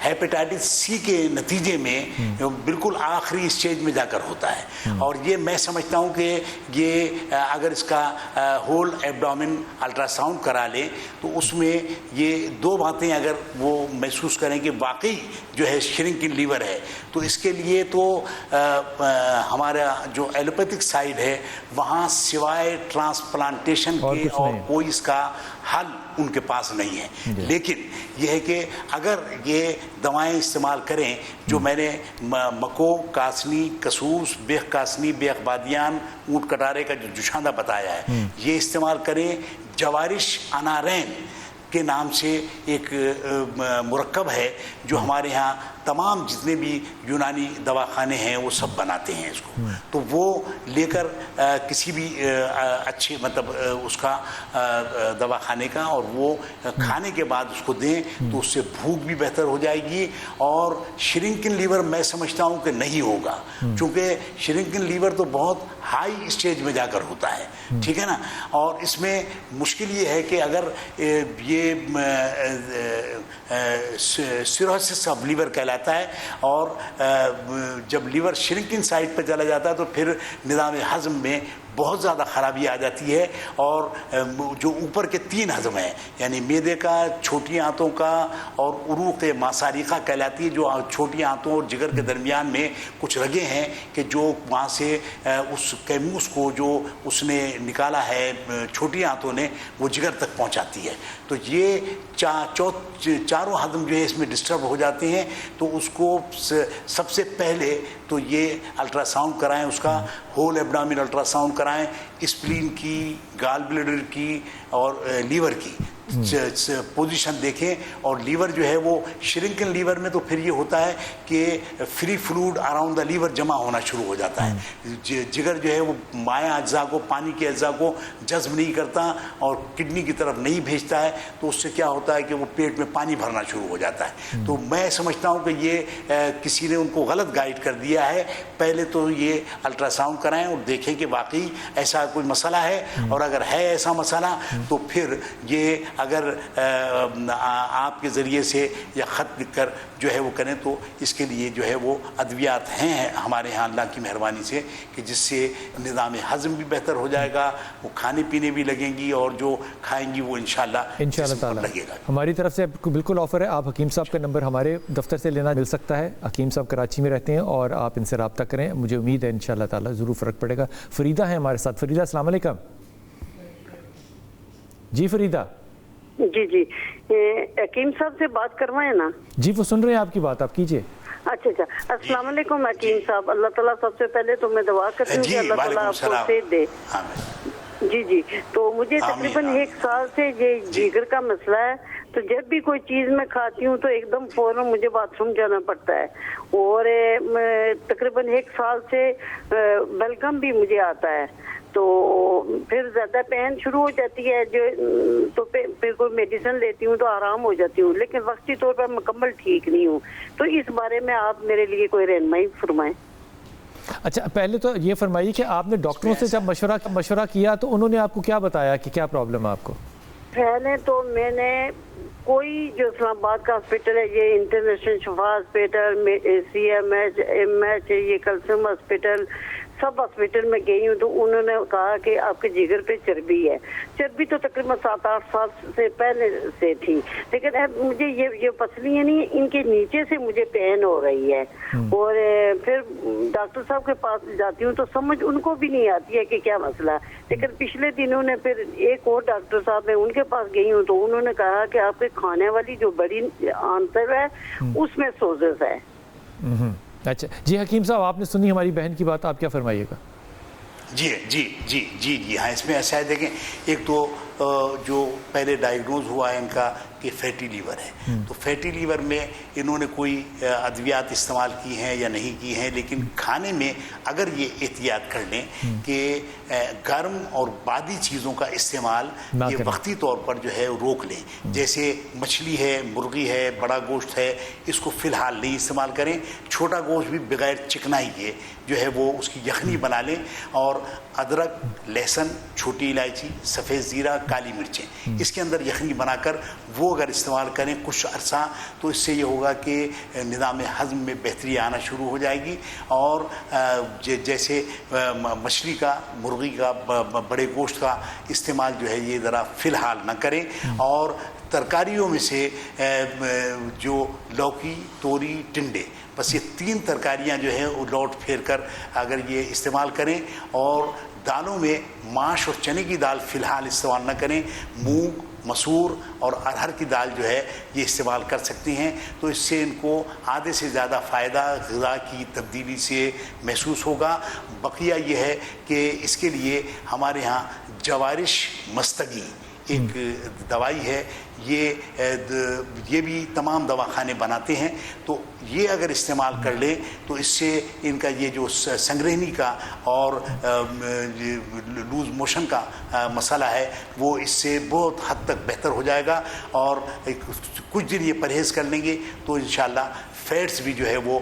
ہیپیٹائٹس سی کے نتیجے میں بالکل آخری اسٹیج میں جا کر ہوتا ہے. اور یہ میں سمجھتا ہوں کہ یہ اگر اس کا ہول ایبڈومن الٹرا ساؤنڈ کرا لیں تو اس میں یہ 2 باتیں اگر وہ محسوس کریں کہ واقعی جو ہے شرنکنگ لیور ہے، تو اس کے لیے تو ہمارا جو ایلوپیتھک سائڈ ہے وہاں سوائے ٹرانسپلانٹیشن کے اور کوئی اس کا حل ان کے پاس نہیں ہے. لیکن یہ ہے کہ اگر یہ دوائیں استعمال کریں جو میں نے مکو، کاسنی، کسوس، بیخ کاسنی، بیخ بادیان، اونٹ کٹارے کا جو جوشاندہ بتایا ہے، یہ استعمال کریں. جوارش انارین کے نام سے ایک مرکب ہے جو ہمارے ہاں تمام جتنے بھی یونانی دواخانے ہیں وہ سب بناتے ہیں اس کو. تو وہ لے کر کسی بھی اچھے مطلب اس کا دواخانے کا، اور وہ کھانے کے بعد اس کو دیں تو اس سے بھوک بھی بہتر ہو جائے گی. اور شرنکن لیور میں سمجھتا ہوں کہ نہیں ہوگا، چونکہ شرنکن لیور تو بہت ہائی اسٹیج میں جا کر ہوتا ہے، ٹھیک ہے نا. اور اس میں مشکل یہ ہے کہ اگر یہ سیروسس آف لیور کہلاتا ہے، اور جب لیور شرنکنگ سائٹ پہ چلا جاتا ہے تو پھر نظام ہضم میں بہت زیادہ خرابی آ جاتی ہے. اور جو اوپر کے 3 ہضم ہیں یعنی معدے کا، چھوٹی آنتوں کا اور عروق ماساریقہ کہلاتی ہے، جو چھوٹی آنتوں اور جگر کے درمیان میں کچھ رگیں ہیں کہ جو وہاں سے اس کیموس کو جو اس نے نکالا ہے چھوٹی آنتوں نے وہ جگر تک پہنچاتی ہے. تو یہ چاروں ہضم جو ہے اس میں ڈسٹرب ہو جاتے ہیں. تو اس کو سب سے پہلے تو یہ الٹرا ساؤنڈ کرائیں، اس کا ہول ایبڈامن الٹرا ساؤنڈ کرائیں، اسپلین کی، گال بلیڈر کی اور لیور کی پوزیشن دیکھیں. اور لیور جو ہے وہ شرنکن لیور میں تو پھر یہ ہوتا ہے کہ free fluid around the liver جمع ہونا شروع ہو جاتا ہے. جگر جو ہے وہ مائع اجزاء کو، پانی کے اجزاء کو جذب نہیں کرتا اور کڈنی کی طرف نہیں بھیجتا ہے. تو اس سے کیا ہوتا ہے کہ وہ پیٹ میں پانی بھرنا شروع ہو جاتا ہے. تو میں سمجھتا ہوں کہ یہ کسی نے ان کو غلط گائیڈ کر دیا ہے. پہلے تو یہ الٹرا ساؤنڈ کرائیں اور دیکھیں کہ واقعی ایسا کوئی مسئلہ ہے، اور اگر ہے ایسا مسئلہ تو پھر یہ اگر آپ کے ذریعے سے یا خط لکھ کر جو ہے وہ کریں تو اس کے لیے جو ہے وہ ادویات ہیں ہمارے ہاں اللہ کی مہربانی سے کہ جس سے نظام ہضم بھی بہتر ہو جائے گا، وہ کھانے پینے بھی لگیں گی اور جو کھائیں گی وہ انشاءاللہ تعالیٰ لگے گا. ہماری طرف سے بالکل آفر ہے. آپ حکیم صاحب کا نمبر ہمارے دفتر سے لینا مل سکتا ہے. حکیم صاحب کراچی میں رہتے ہیں اور آپ ان سے رابطہ کریں. مجھے امید ہے انشاءاللہ تعالیٰ ضرور فرق پڑے گا. فریدہ ہیں ہمارے ساتھ. فریدہ السلام علیکم. جی فریدہ. جی حکیم صاحب سے بات کروائیں نا. جی وہ سن رہے ہیں آپ کی بات، آپ کیجئے. اچھا السلام علیکم حکیم صاحب. اللہ تعالیٰ سب سے پہلے تو میں دعا کرتی ہوں کہ اللہ تعالیٰ آپ کو صحت دے. جی تو مجھے تقریباً 1 سال سے یہ جگر کا مسئلہ ہے. تو جب بھی کوئی چیز میں کھاتی ہوں تو ایک دم فوراً مجھے باتھ روم جانا پڑتا ہے. اور تقریباً 1 سال سے بلغم بھی مجھے آتا ہے. تو پھر زیادہ پین شروع ہو جاتی ہے تو پھر کوئی میڈیسن لیتی ہوں تو آرام ہو جاتی ہوں، لیکن وقتی طور پر مکمل ٹھیک نہیں ہوں. تو اس بارے میں آپ میرے لیے کوئی رہنمائی فرمائیں. اچھا پہلے تو یہ فرمائیے کہ آپ نے ڈاکٹروں سے جب مشورہ کیا تو انہوں نے آپ کو کیا بتایا کہ کیا پرابلم ہے آپ کو؟ پہلے تو میں نے کوئی جو اسلام آباد کا ہاسپٹل ہے، یہ انٹرنیشنل شفا ہاسپٹل، CMH، یہ کلسم ہاسپٹل، سب ہاسپٹل میں گئی ہوں. تو انہوں نے کہا کہ آپ کے جگر پہ چربی ہے. چربی تو تقریباً 7-8 سال سے پہلے سے تھی، لیکن اب مجھے یہ پسلیاں نہیں، ان کے نیچے سے مجھے پین ہو رہی ہے. اور پھر ڈاکٹر صاحب کے پاس جاتی ہوں تو سمجھ ان کو بھی نہیں آتی ہے کہ کیا مسئلہ ہے. لیکن پچھلے دنوں نے پھر ایک اور ڈاکٹر صاحب ہیں ان کے پاس گئی ہوں تو انہوں نے کہا کہ آپ کے کھانے والی جو بڑی آنتر ہے اس میں سوزس ہے. اچھا جی حکیم صاحب آپ نے سنی ہماری بہن کی بات، آپ کیا فرمائیے گا؟ جی ہاں اس میں ایسا ہے. دیکھیں ایک تو جو پہلے ڈائیگنوز ہوا ہے ان کا کہ فیٹی لیور ہے. تو فیٹی لیور میں انہوں نے کوئی ادویات استعمال کی ہیں یا نہیں کی ہیں، لیکن کھانے میں اگر یہ احتیاط کر لیں کہ گرم اور بادی چیزوں کا استعمال یہ وقتی طور پر جو ہے روک لیں. جیسے مچھلی ہے، مرغی ہے، بڑا گوشت ہے، اس کو فی الحال نہیں استعمال کریں. چھوٹا گوشت بھی بغیر چکنائی کے جو ہے وہ اس کی یخنی بنا لیں. اور ادرک، لہسن، چھوٹی الائچی، سفید زیرہ، کالی مرچیں اس کے اندر یخنی بنا کر وہ اگر استعمال کریں کچھ عرصہ تو اس سے یہ ہوگا کہ نظام ہضم میں بہتری آنا شروع ہو جائے گی. اور جیسے مچھلی کا، مرغی کا، بڑے گوشت کا استعمال جو ہے یہ ذرا فی الحال نہ کریں. اور ترکاریوں میں سے جو لوکی، توری، ٹنڈے، بس یہ 3 ترکاریاں جو ہیں وہ لوٹ پھیر کر اگر یہ استعمال کریں. اور دالوں میں ماش اور چنے کی دال فی الحال استعمال نہ کریں. مونگ، مسور اور ارہر کی دال جو ہے یہ استعمال کر سکتی ہیں. تو اس سے ان کو آدھے سے زیادہ فائدہ غذا کی تبدیلی سے محسوس ہوگا. بقیہ یہ ہے کہ اس کے لیے ہمارے ہاں جوارش مستگی ایک دوائی ہے, یہ بھی تمام دواخانے بناتے ہیں. تو یہ اگر استعمال کر لیں تو اس سے ان کا یہ جو سنگرہنی کا اور لوز موشن کا مسئلہ ہے وہ اس سے بہت حد تک بہتر ہو جائے گا. اور کچھ دن یہ پرہیز کر لیں گے تو انشاءاللہ فیٹس بھی جو ہے وہ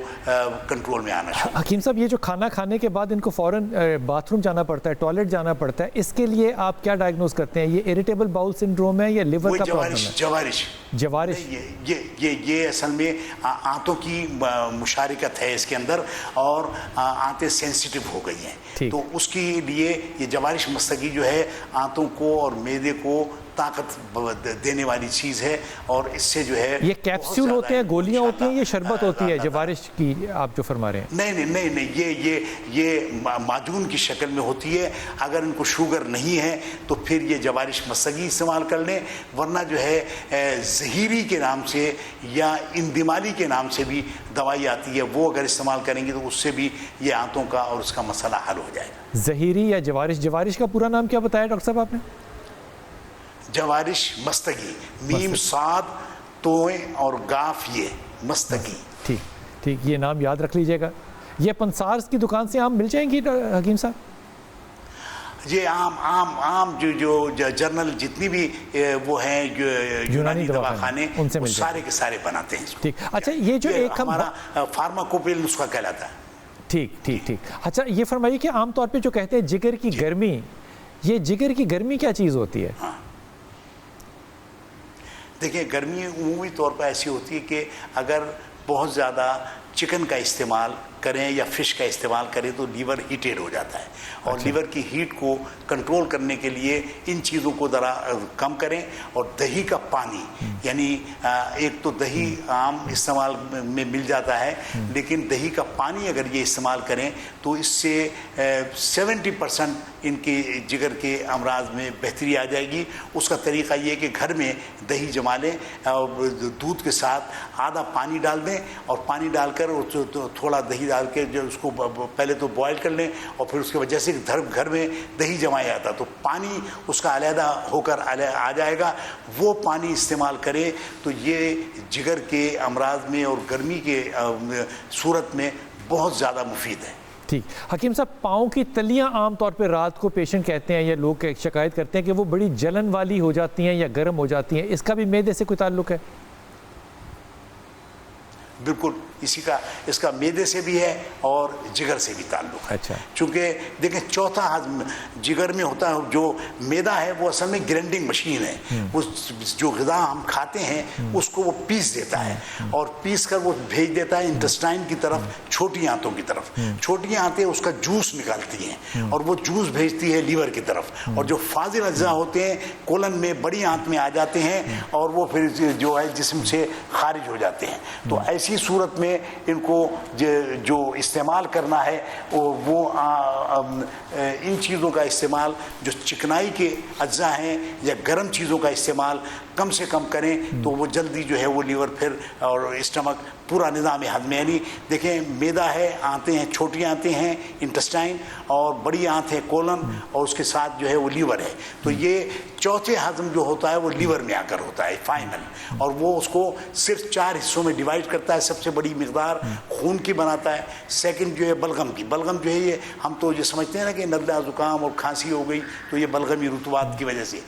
کنٹرول میں آنا شروع. حکیم صاحب, یہ جو کھانا کھانے کے بعد ان کو فوراً باتھ روم جانا پڑتا ہے, ٹوائلٹ جانا پڑتا ہے, اس کے لیے آپ کیا ڈائگنوز کرتے ہیں؟ یہ اریٹیبل باؤل سنڈروم ہے یا لیور کا پرابلم ہے؟ جوارش یہ اصل میں آنتوں کی مشارکت ہے اس کے اندر, اور آنتیں سینسیٹیو ہو گئی ہیں. تو اس کے لیے یہ جوارش مستگی جو ہے آنتوں کو اور معدے کو طاقت دینے والی چیز ہے. اور اس سے جو ہے یہ کیپسول ہوتے ہیں, گولیاں ہوتی ہیں, یہ شربت ہوتی ہے جوارش کی آپ جو فرما رہے ہیں؟ نہیں, یہ معجون کی شکل میں ہوتی ہے. اگر ان کو شوگر نہیں ہے تو پھر یہ جوارش مستگی استعمال کر لیں, ورنہ جو ہے زہیری کے نام سے یا اندمالی کے نام سے بھی دوائی آتی ہے, وہ اگر استعمال کریں گے تو اس سے بھی یہ آنتوں کا اور اس کا مسئلہ حل ہو جائے گا. زہیری یا جوارش کا پورا نام کیا بتایا ڈاکٹر صاحب آپ نے؟ جوارش مستگی, میم صاد توئیں اور گاف یہ مستگی. ٹھیک, یہ نام یاد رکھ لیجئے گا. یہ پنسارز کی دکان سے عام مل جائیں گی حکیم صاحب؟ یہ عام جو جرنل جتنی بھی وہ ہیں یونانی دواخانے وہ سارے کے سارے بناتے ہیں. ٹھیک, اچھا یہ جو ایک ہمارا فارماکوپیل نسخہ کہلاتا ہے. ٹھیک. اچھا یہ فرمائیے کہ عام طور پہ جو کہتے ہیں جگر کی گرمی, یہ جگر کی گرمی کیا چیز ہوتی ہے؟ دیکھیں, گرمی عمومی طور پر ایسی ہوتی ہے کہ اگر بہت زیادہ چکن کا استعمال کریں یا فش کا استعمال کریں تو لیور ہیٹیڈ ہو جاتا ہے, اور لیور کی ہیٹ کو کنٹرول کرنے کے لیے ان چیزوں کو ذرا کم کریں. اور دہی کا پانی, یعنی ایک تو دہی عام استعمال میں مل جاتا ہے, لیکن دہی کا پانی اگر یہ استعمال کریں تو اس سے 70% ان کے جگر کے امراض میں بہتری آ جائے گی. اس کا طریقہ یہ ہے کہ گھر میں دہی جما لیں, دودھ کے ساتھ آدھا پانی ڈال دیں, اور پانی ڈال کر تھوڑا دہی ڈال کے جو اس کو پہلے تو بوائل کر لیں, اور پھر اس کے بعد جیسے گھر میں دہی جمایا جاتا تو پانی اس کا علیحدہ ہو کر آ جائے گا, وہ پانی استعمال کریں تو یہ جگر کے امراض میں اور گرمی کے صورت میں بہت زیادہ مفید ہے. ٹھیک. حکیم صاحب, پاؤں کی تلیاں عام طور پہ رات کو پیشنٹ کہتے ہیں یا لوگ شکایت کرتے ہیں کہ وہ بڑی جلن والی ہو جاتی ہیں یا گرم ہو جاتی ہیں, اس کا بھی معدے سے کوئی تعلق ہے؟ بالکل, اس کا معدے سے بھی ہے اور جگر سے بھی تعلق ہے. اچھا. چونکہ دیکھیں چوتھا ہضم جگر میں ہوتا ہے, جو معدہ ہے وہ اصل میں گرینڈنگ مشین ہے. وہ جو غذا ہم کھاتے ہیں اس کو وہ پیس دیتا ہے, اور پیس کر وہ بھیج دیتا ہے انٹسٹائن کی طرف, چھوٹی آنتوں کی طرف. چھوٹی آنتیں اس کا جوس نکالتی ہیں اور وہ جوس بھیجتی ہے لیور کی طرف, اور جو فاضل اجزاء ہوتے ہیں کولن میں بڑی آنت میں آ جاتے ہیں اور وہ پھر جو ہے جسم سے خارج ہو جاتے ہیں. تو ایسی صورت میں ان کو جو استعمال کرنا ہے وہ ان چیزوں کا استعمال, جو چکنائی کے اجزاء ہیں یا گرم چیزوں کا استعمال کم سے کم کریں تو وہ جلدی جو ہے وہ لیور پھر اور اسٹمک پورا نظام ہضم, یعنی دیکھیں معدہ ہے, آنتیں ہیں, چھوٹی آنتیں ہیں انٹسٹائن, اور بڑی آنت ہے کولن, اور اس کے ساتھ جو ہے وہ لیور ہے. تو یہ چوتھے ہضم جو ہوتا ہے وہ لیور میں آ کر ہوتا ہے فائنل, اور وہ اس کو صرف 4 حصوں میں ڈیوائڈ کرتا ہے. سب سے بڑی مقدار خون کی بناتا ہے, سیکنڈ جو ہے بلغم کی. بلغم جو ہے یہ ہم تو یہ سمجھتے ہیں نا کہ نزلہ زکام اور کھانسی ہو گئی تو یہ بلغمی رطوبات کی وجہ سے.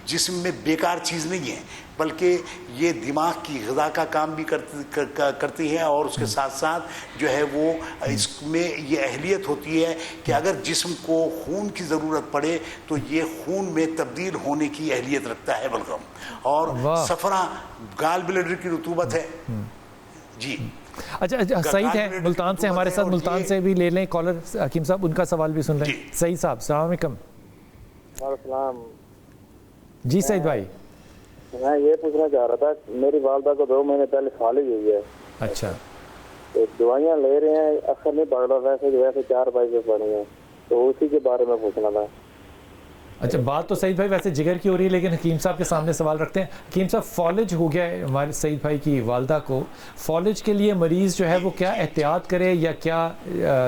جسم میں بیکار چیز نہیں ہے, بلکہ یہ دماغ کی غذا کا کام بھی کرتی ہے, اور اس کے ساتھ ساتھ جو ہے وہ اس میں یہ اہلیت ہوتی ہے کہ اگر جسم کو خون کی ضرورت پڑے تو یہ خون میں تبدیل ہونے کی اہلیت رکھتا ہے بلغم. اور صفرا گال بلیڈر کی رطوبت ہے. جی اچھا, سعید ہے ملتان سے ہمارے ساتھ, ملتان سے بھی لے لیں کالر حکیم صاحب, ان کا سوال بھی سن لیں. سعید صاحب السلام علیکم. السلام. جی سعید بھائی, میں یہ پوچھنا چاہ رہا تھا, میری والدہ کو 2 مہینے پہلے فالج ہوئی ہے. اچھا. تو دوائیاں لے رہے ہیں, اثر نہیں پڑ رہا, ویسے 4 بجے پڑی ہیں, تو اسی کے بارے میں پوچھنا تھا. اچھا بات تو سعید بھائی ویسے جگر کی ہو رہی ہے، لیکن حکیم صاحب کے سامنے سوال رکھتے ہیں. حکیم صاحب فالج ہو گیا ہے ہمارے سعید بھائی کی والدہ کو، فالج کے لیے مریض جو ہے وہ کیا احتیاط کرے یا کیا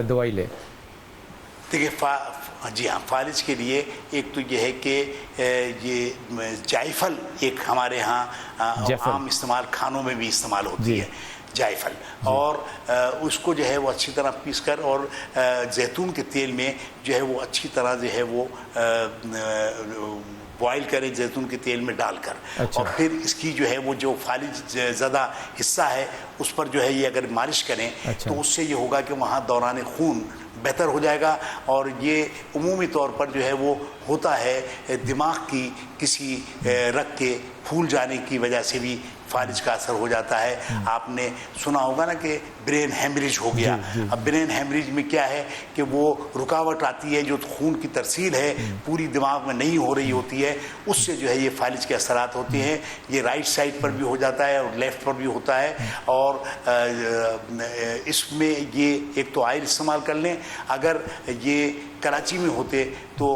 دوائی لے؟ دیکھیے جی ہاں، فالج کے لیے ایک تو یہ ہے کہ یہ جائفل ایک ہمارے ہاں عام استعمال کھانوں میں بھی استعمال ہوتی ہے جائفل، اور اس کو جو ہے وہ اچھی طرح پیس کر اور زیتون کے تیل میں جو ہے وہ اچھی طرح جو ہے وہ بوائل کریں زیتون کے تیل میں ڈال کر، اور پھر اس کی جو ہے وہ جو فالج زدہ حصہ ہے اس پر جو ہے یہ اگر مالش کریں تو اس سے یہ ہوگا کہ وہاں دوران خون بہتر ہو جائے گا. اور یہ عمومی طور پر جو ہے وہ ہوتا ہے دماغ کی کسی رگ کے پھول جانے کی وجہ سے بھی فالج کا اثر ہو جاتا ہے. آپ نے سنا ہوگا نا کہ برین ہیمریج ہو گیا. اب برین ہیمریج میں کیا ہے کہ وہ رکاوٹ آتی ہے، جو خون کی ترسیل ہے پوری دماغ میں نہیں ہو رہی ہوتی ہے، اس سے جو ہے یہ فالج کے اثرات ہوتے ہیں. یہ رائٹ سائڈ پر بھی ہو جاتا ہے اور لیفٹ پر بھی ہوتا ہے. اور اس میں یہ ایک تو آئل استعمال کر لیں. اگر یہ کراچی میں ہوتے تو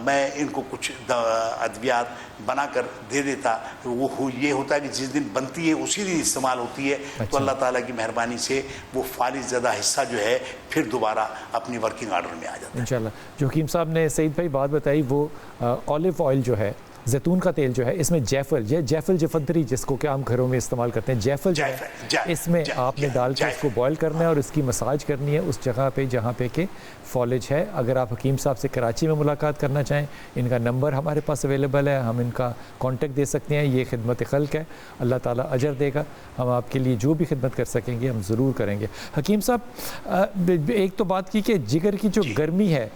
میں ان کو کچھ ادویات بنا کر دے دیتا. وہ یہ ہوتا ہے کہ جس دن بنتی ہے اسی دن استعمال ہوتی ہے. تو اللہ تعالیٰ کی مہربانی سے وہ فالج زدہ حصہ جو ہے پھر دوبارہ اپنی ورکنگ آرڈر میں آ جاتا ہے انشاءاللہ. جو حکیم صاحب نے سعید بھائی بات بتائی وہ اولیو آئل جو ہے، زیتون کا تیل جو ہے، اس میں جیفل جفنتری جس کو کہ ہم گھروں میں استعمال کرتے ہیں، جیفل جو ہے اس میں آپ نے ڈال کے اس کو بوائل کرنا ہے اور اس کی مساج کرنی ہے اس جگہ پہ جہاں پہ کہ فالج ہے. اگر آپ حکیم صاحب سے کراچی میں ملاقات کرنا چاہیں، ان کا نمبر ہمارے پاس اویلیبل ہے، ہم ان کا کانٹیکٹ دے سکتے ہیں. یہ خدمت خلق ہے، اللہ تعالیٰ اجر دے گا. ہم آپ کے لیے جو بھی خدمت کر سکیں گے ہم ضرور کریں گے. حکیم صاحب ایک تو بات کی کہ جگر کی جو گرمی ہے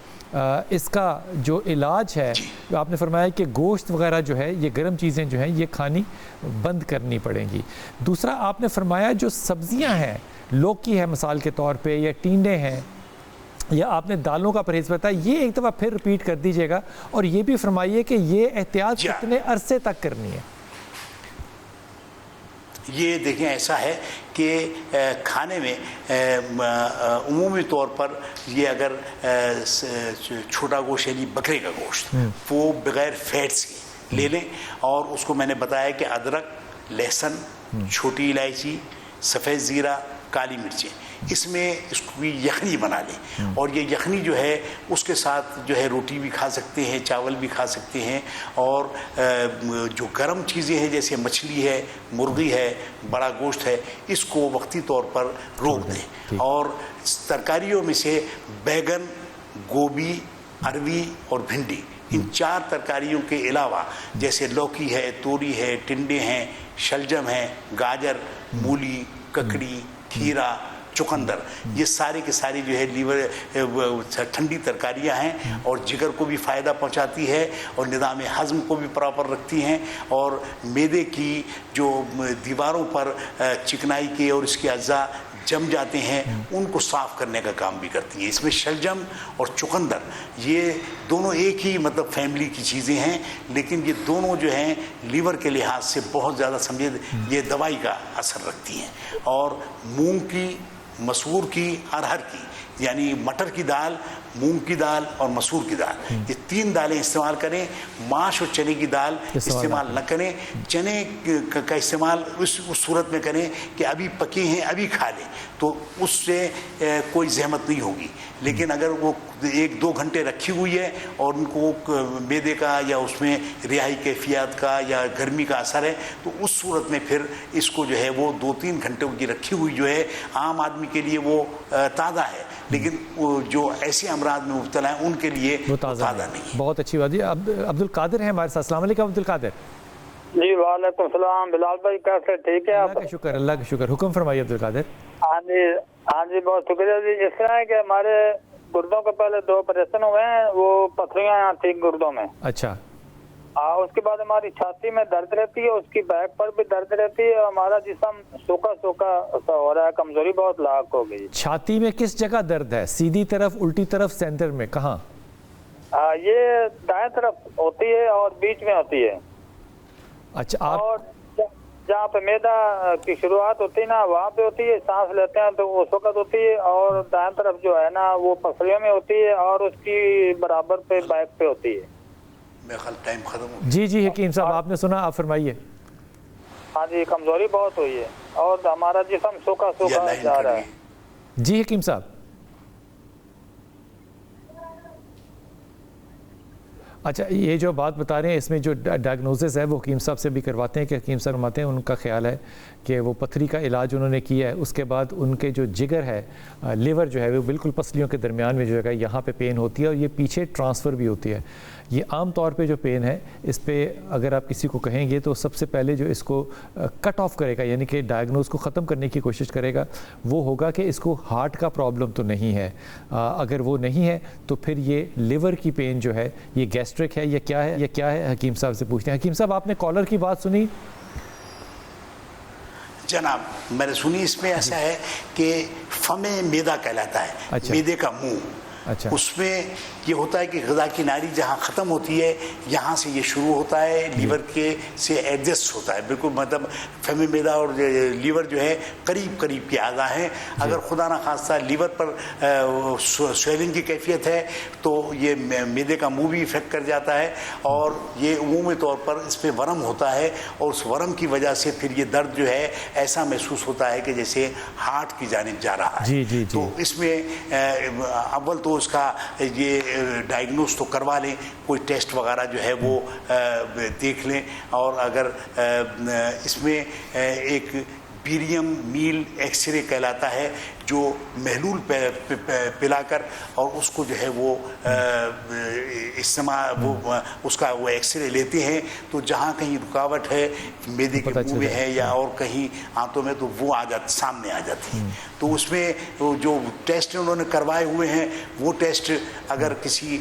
اس کا جو علاج ہے، آپ نے فرمایا کہ گوشت وغیرہ جو ہے یہ گرم چیزیں جو ہیں یہ کھانی بند کرنی پڑیں گی. دوسرا آپ نے فرمایا جو سبزیاں ہیں، لوکی ہے مثال کے طور پہ یا ٹینڈے ہیں، یا آپ نے دالوں کا پرہیز بتایا، یہ ایک دفعہ پھر رپیٹ کر دیجئے گا اور یہ بھی فرمائیے کہ یہ احتیاط کتنے عرصے تک کرنی ہے؟ یہ دیکھیں ایسا ہے کہ کھانے میں عمومی طور پر یہ اگر چھوٹا گوشت یعنی بکرے کا گوشت وہ بغیر فیٹس کے لے لیں. اور اس کو میں نے بتایا کہ ادرک، لہسن، چھوٹی الائچی، سفید زیرہ، کالی مرچیں، اس میں اس کی یخنی بنا لیں. اور یہ یخنی جو ہے اس کے ساتھ جو ہے روٹی بھی کھا سکتے ہیں، چاول بھی کھا سکتے ہیں. اور جو گرم چیزیں ہیں جیسے مچھلی ہے، مرغی ہے، بڑا گوشت ہے، اس کو وقتی طور پر روک دیں. اور ترکاریوں میں سے بیگن، گوبھی، اروی اور بھنڈی، ان 4 ترکاریوں کے علاوہ جیسے لوکی ہے، توری ہے، ٹنڈے ہیں، شلجم ہے، گاجر، مولی، ککڑی، کھیرا، چقندر، یہ سارے کے سارے جو ہے لیور ٹھنڈی ترکاریاں ہیں اور جگر کو بھی فائدہ پہنچاتی ہے اور نظام ہضم کو بھی پراپر رکھتی ہیں. اور معدے کی جو دیواروں پر چکنائی کے اور اس کے اجزاء جم جاتے ہیں ان کو صاف کرنے کا کام بھی کرتی ہیں. اس میں شلجم اور چقندر یہ دونوں ایک ہی مطلب فیملی کی چیزیں ہیں، لیکن یہ دونوں جو ہیں لیور کے لحاظ سے بہت زیادہ سمجھے یہ دوائی کا اثر رکھتی ہیں. اور مونگ کی، مسور کی، ارہر کی یعنی مٹر کی دال، مونگ کی دال اور مسور کی دال، یہ 3 دالیں استعمال کریں. ماش اور چنے کی دال استعمال نہ کریں. چنے کا استعمال اس صورت میں کریں کہ ابھی پکے ہیں ابھی کھا لیں تو اس سے کوئی زحمت نہیں ہوگی. لیکن اگر وہ 1-2 گھنٹے رکھی ہوئی ہے اور ان کو معدے کا یا اس میں رہائی کیفیات کا یا گرمی کا اثر ہے تو اس صورت میں پھر اس کو جو ہے وہ 2-3 گھنٹوں کی رکھی ہوئی جو ہے عام آدمی کے لیے وہ تازہ ہے، لیکن جو ایسے امراض میں مبتلا ہیں ان کے لیے وہ تازہ نہیں. بہت اچھی بات ہے. عبد القادر ہیں ہمارے ساتھ. السلام علیکم عبد القادر. جی وعلیکم السلام. بلال بھائی کیسے؟ ٹھیک ہے؟ اللہ کا شکر، اللہ کا شکر. حکم فرمائیے عبد القادر. ہاں جی بہت شکریہ جی. اس طرح ہے کہ ہمارے گردوں کے پہلے 2 آپریشن ہوئے ہیں، وہ پتھریاں تھیں گردوں میں. اچھا. اس کے بعد ہماری چھاتی میں درد رہتی ہے، اس کی بیک پر بھی درد رہتی ہے. ہمارا جسم سوکھا سوکھا سا ہو رہا ہے، کمزوری بہت لاحق ہو گئی. چھاتی میں کس جگہ درد ہے؟ سیدھی طرف، الٹی طرف، سینٹر میں، کہاں؟ یہ دائیں طرف ہوتی ہے اور بیچ میں ہوتی ہے. اچھا. اور جہاں پہ میدا کی شروعات ہوتی ہے نا وہاں پہ ہوتی ہے، سانس لیتے ہیں تو اس وقت ہوتی ہے. اور دائیں طرف جو ہے نا وہ پسلیوں میں ہوتی ہے اور اس کی برابر پہ بیک پہ ہوتی ہے. میرا خیال ٹائم ختم ہو گیا. جی حکیم صاحب آپ نے سنا, آپ فرمائیے. ہاں جی, کمزوری بہت ہوئی ہے اور ہمارا جسم سوکھا سوکھا جا رہا ہے. جی حکیم صاحب. اچھا, یہ جو بات بتا رہے ہیں اس میں جو ڈائگنوزس ہے وہ حکیم صاحب سے بھی کرواتے ہیں کہ حکیم صاحب فرماتے ہیں ان کا خیال ہے کہ وہ پتھری کا علاج انہوں نے کیا ہے, اس کے بعد ان کے جو جگر ہے, لیور جو ہے وہ بالکل پسلیوں کے درمیان میں جو ہے یہاں پہ پین ہوتی ہے اور یہ پیچھے ٹرانسفر بھی ہوتی ہے. یہ عام طور پہ جو پین ہے اس پہ اگر آپ کسی کو کہیں گے تو سب سے پہلے جو اس کو کٹ آف کرے گا, یعنی کہ ڈائگنوز کو ختم کرنے کی کوشش کرے گا, وہ ہوگا کہ اس کو ہارٹ کا پرابلم تو نہیں ہے. اگر وہ نہیں ہے تو پھر یہ لیور کی پین جو ہے یہ گیسٹرک ہے یا کیا ہے, حکیم صاحب سے پوچھتے ہیں. حکیم صاحب آپ نے کالر کی بات سنی؟ جناب میں نے سنی. اس میں ایسا ہے کہ فم میدا کہلاتا ہے, میدے کا منہ. اس میں یہ ہوتا ہے کہ غذا کی نالی جہاں ختم ہوتی ہے یہاں سے یہ شروع ہوتا ہے, لیور کے سے ایڈجسٹ ہوتا ہے بالکل. مطلب فم میدا اور لیور جو ہے قریب قریب کے اعضاء ہیں. اگر خدا نہ خواستہ لیور پر سویلنگ کی کیفیت ہے تو یہ میدے کا منہ بھی افیکٹ کر جاتا ہے اور یہ عمومی طور پر اس پہ ورم ہوتا ہے اور اس ورم کی وجہ سے پھر یہ درد جو ہے ایسا محسوس ہوتا ہے کہ جیسے ہارٹ کی جانب جا رہا ہے. تو اس میں اول تو اس کا یہ ڈائگنوز تو کروا لیں, کوئی ٹیسٹ وغیرہ جو ہے وہ دیکھ لیں. اور اگر اس میں ایک بیریم میل ایکس رے کہلاتا ہے جو محلول پلا کر اور اس کو جو ہے وہ استعمال وہ اس کا وہ ایکس رے لیتے ہیں تو جہاں کہیں رکاوٹ ہے میدے کے منہ میں ہے یا اور کہیں آنتوں میں تو وہ سامنے آ جاتی ہے. تو اس میں جو ٹیسٹ انہوں نے کروائے ہوئے ہیں وہ ٹیسٹ اگر کسی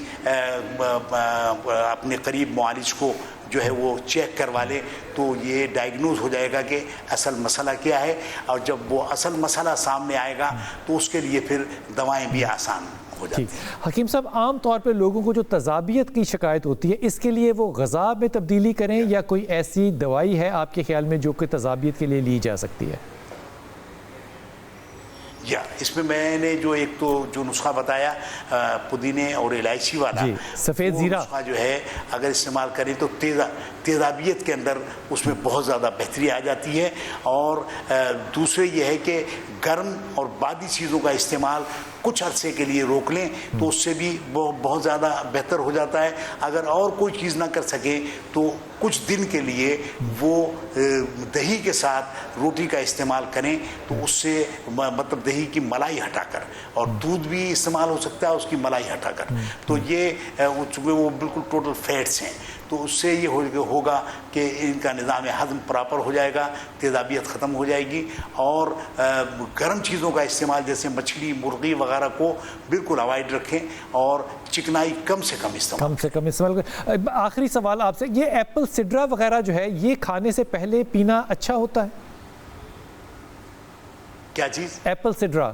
اپنے قریب معالج کو جو ہے وہ چیک کروا لے تو یہ ڈائگنوز ہو جائے گا کہ اصل مسئلہ کیا ہے. اور جب وہ اصل مسئلہ سامنے آئے گا تو اس کے لیے پھر دوائیں بھی آسان ہو جاتی ہیں. حکیم صاحب, عام طور پہ لوگوں کو جو تذابیت کی شکایت ہوتی ہے اس کے لیے وہ غذا میں تبدیلی کریں یا کوئی ایسی دوائی ہے آپ کے خیال میں جو کہ تذابیت کے لیے لی جا سکتی ہے؟ یا اس میں میں نے جو ایک تو جو نسخہ بتایا پودینے اور الائچی والا, سفید زیرہ, نسخہ جو ہے اگر استعمال کریں تو تیزابیت کے اندر اس میں بہت زیادہ بہتری آ جاتی ہے. اور دوسرے یہ ہے کہ گرم اور بادی چیزوں کا استعمال کچھ عرصے کے لیے روک لیں تو اس سے بھی بہت زیادہ بہتر ہو جاتا ہے. اگر اور کوئی چیز نہ کر سکیں تو کچھ دن کے لیے وہ دہی کے ساتھ روٹی کا استعمال کریں تو اس سے مطلب دہی کی ملائی ہٹا کر, اور دودھ بھی استعمال ہو سکتا ہے اس کی ملائی ہٹا کر. تو یہ چونکہ وہ بالکل ٹوٹل فیٹس ہیں تو اس سے یہ ہوگا کہ ان کا نظام ہضم پراپر ہو جائے گا, تیزابیت ختم ہو جائے گی. اور گرم چیزوں کا استعمال جیسے مچھلی مرغی وغیرہ کو بالکل اوائڈ رکھیں اور چکنائی کم سے کم استعمال کریں. آخری سوال آپ سے, یہ ایپل سڈرا وغیرہ جو ہے یہ کھانے سے پہلے پینا اچھا ہوتا ہے؟ کیا چیز؟ ایپل سڈرا.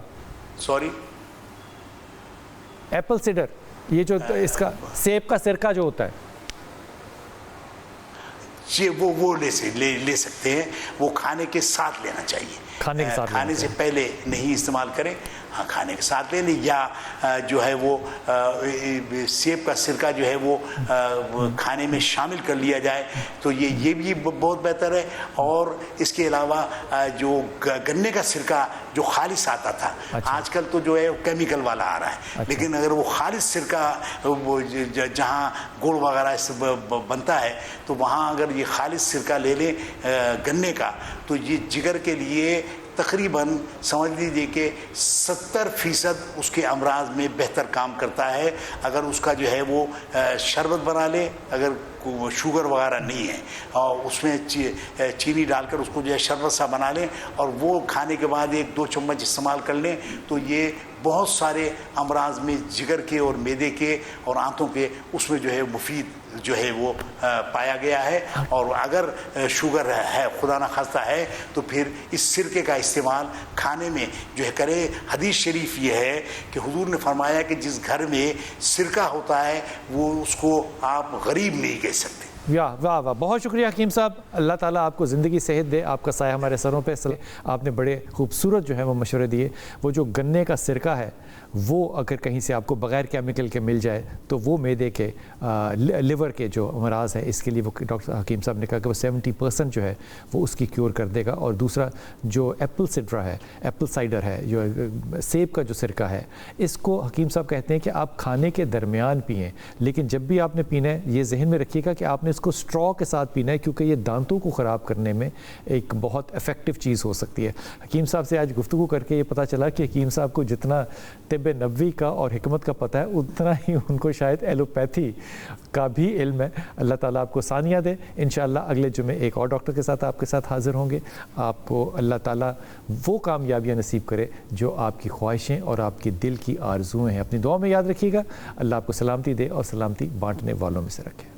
سوری, ایپل سیڈر, یہ جو اس کا سیب کا سرکہ جو ہوتا ہے وہ لے سکتے ہیں. وہ کھانے کے ساتھ لینا چاہیے, کھانے سے پہلے نہیں استعمال کریں. ہاں کھانے کے ساتھ لے لیں. یا جو ہے وہ سیب کا سرکہ جو ہے وہ کھانے میں شامل کر لیا جائے تو یہ بھی بہت بہتر ہے. اور اس کے علاوہ جو گنے کا سرکہ جو خالص آتا تھا, آج کل تو جو ہے کیمیکل والا آ رہا ہے, لیکن اگر وہ خالص سرکہ جہاں گڑ وغیرہ بنتا ہے تو وہاں اگر یہ خالص سرکہ لے لیں گنے کا تو یہ جگر کے لیے تقریباً سمجھ لیجیے کہ 70% اس کے امراض میں بہتر کام کرتا ہے. اگر اس کا جو ہے وہ شربت بنا لے, اگر شوگر وغیرہ نہیں ہے اور اس میں چینی ڈال کر اس کو جو ہے شربت سا بنا لیں اور وہ کھانے کے بعد 1-2 چمچ استعمال کر لیں تو یہ بہت سارے امراض میں جگر کے اور معدے کے اور آنتوں کے اس میں جو ہے مفید جو ہے وہ پایا گیا ہے. اور اگر شوگر ہے خدا نہ خواستہ ہے تو پھر اس سرکے کا استعمال کھانے میں جو ہے کرے. حدیث شریف یہ ہے کہ حضور نے فرمایا کہ جس گھر میں سرکہ ہوتا ہے وہ اس کو آپ غریب نہیں کہہ سکتے. واہ واہ واہ، بہت شکریہ حکیم صاحب، اللہ تعالیٰ آپ کو زندگی صحت دے، آپ کا سایہ ہمارے سروں پہ. آپ نے بڑے خوبصورت جو ہے وہ مشورے دیے. وہ جو گنے کا سرکہ ہے وہ اگر کہیں سے آپ کو بغیر کیمیکل کے مل جائے تو وہ معدے کے لیور کے جو امراض ہے اس کے لیے وہ ڈاکٹر حکیم صاحب نے کہا کہ وہ 70% جو ہے وہ اس کی کیور کر دے گا. اور دوسرا جو ایپل سڈرا ہے، ایپل سائڈر ہے، جو سیب کا جو سرکہ ہے، اس کو حکیم صاحب کہتے ہیں کہ آپ کھانے کے درمیان پئیں، لیکن جب بھی آپ نے پینا ہے یہ ذہن میں رکھیے گا کہ آپ نے اس کو اسٹرا کے ساتھ پینا ہے، کیونکہ یہ دانتوں کو خراب کرنے میں ایک بہت افیکٹو چیز ہو سکتی ہے. حکیم صاحب سے آج گفتگو کر کے یہ پتہ چلا کہ حکیم صاحب کو جتنا طب نبوی کا اور حکمت کا پتہ ہے اتنا ہی ان کو شاید ایلوپیتھی کا بھی علم ہے. اللہ تعالیٰ آپ کو ثانیہ دے. انشاءاللہ اگلے جمعے ایک اور ڈاکٹر کے ساتھ آپ کے ساتھ حاضر ہوں گے. آپ کو اللہ تعالیٰ وہ کامیابیاں نصیب کرے جو آپ کی خواہشیں اور آپ کی دل کی آرزویں ہیں. اپنی دعا میں یاد رکھیے گا. اللہ آپ کو سلامتی دے اور سلامتی بانٹنے والوں میں سے رکھے.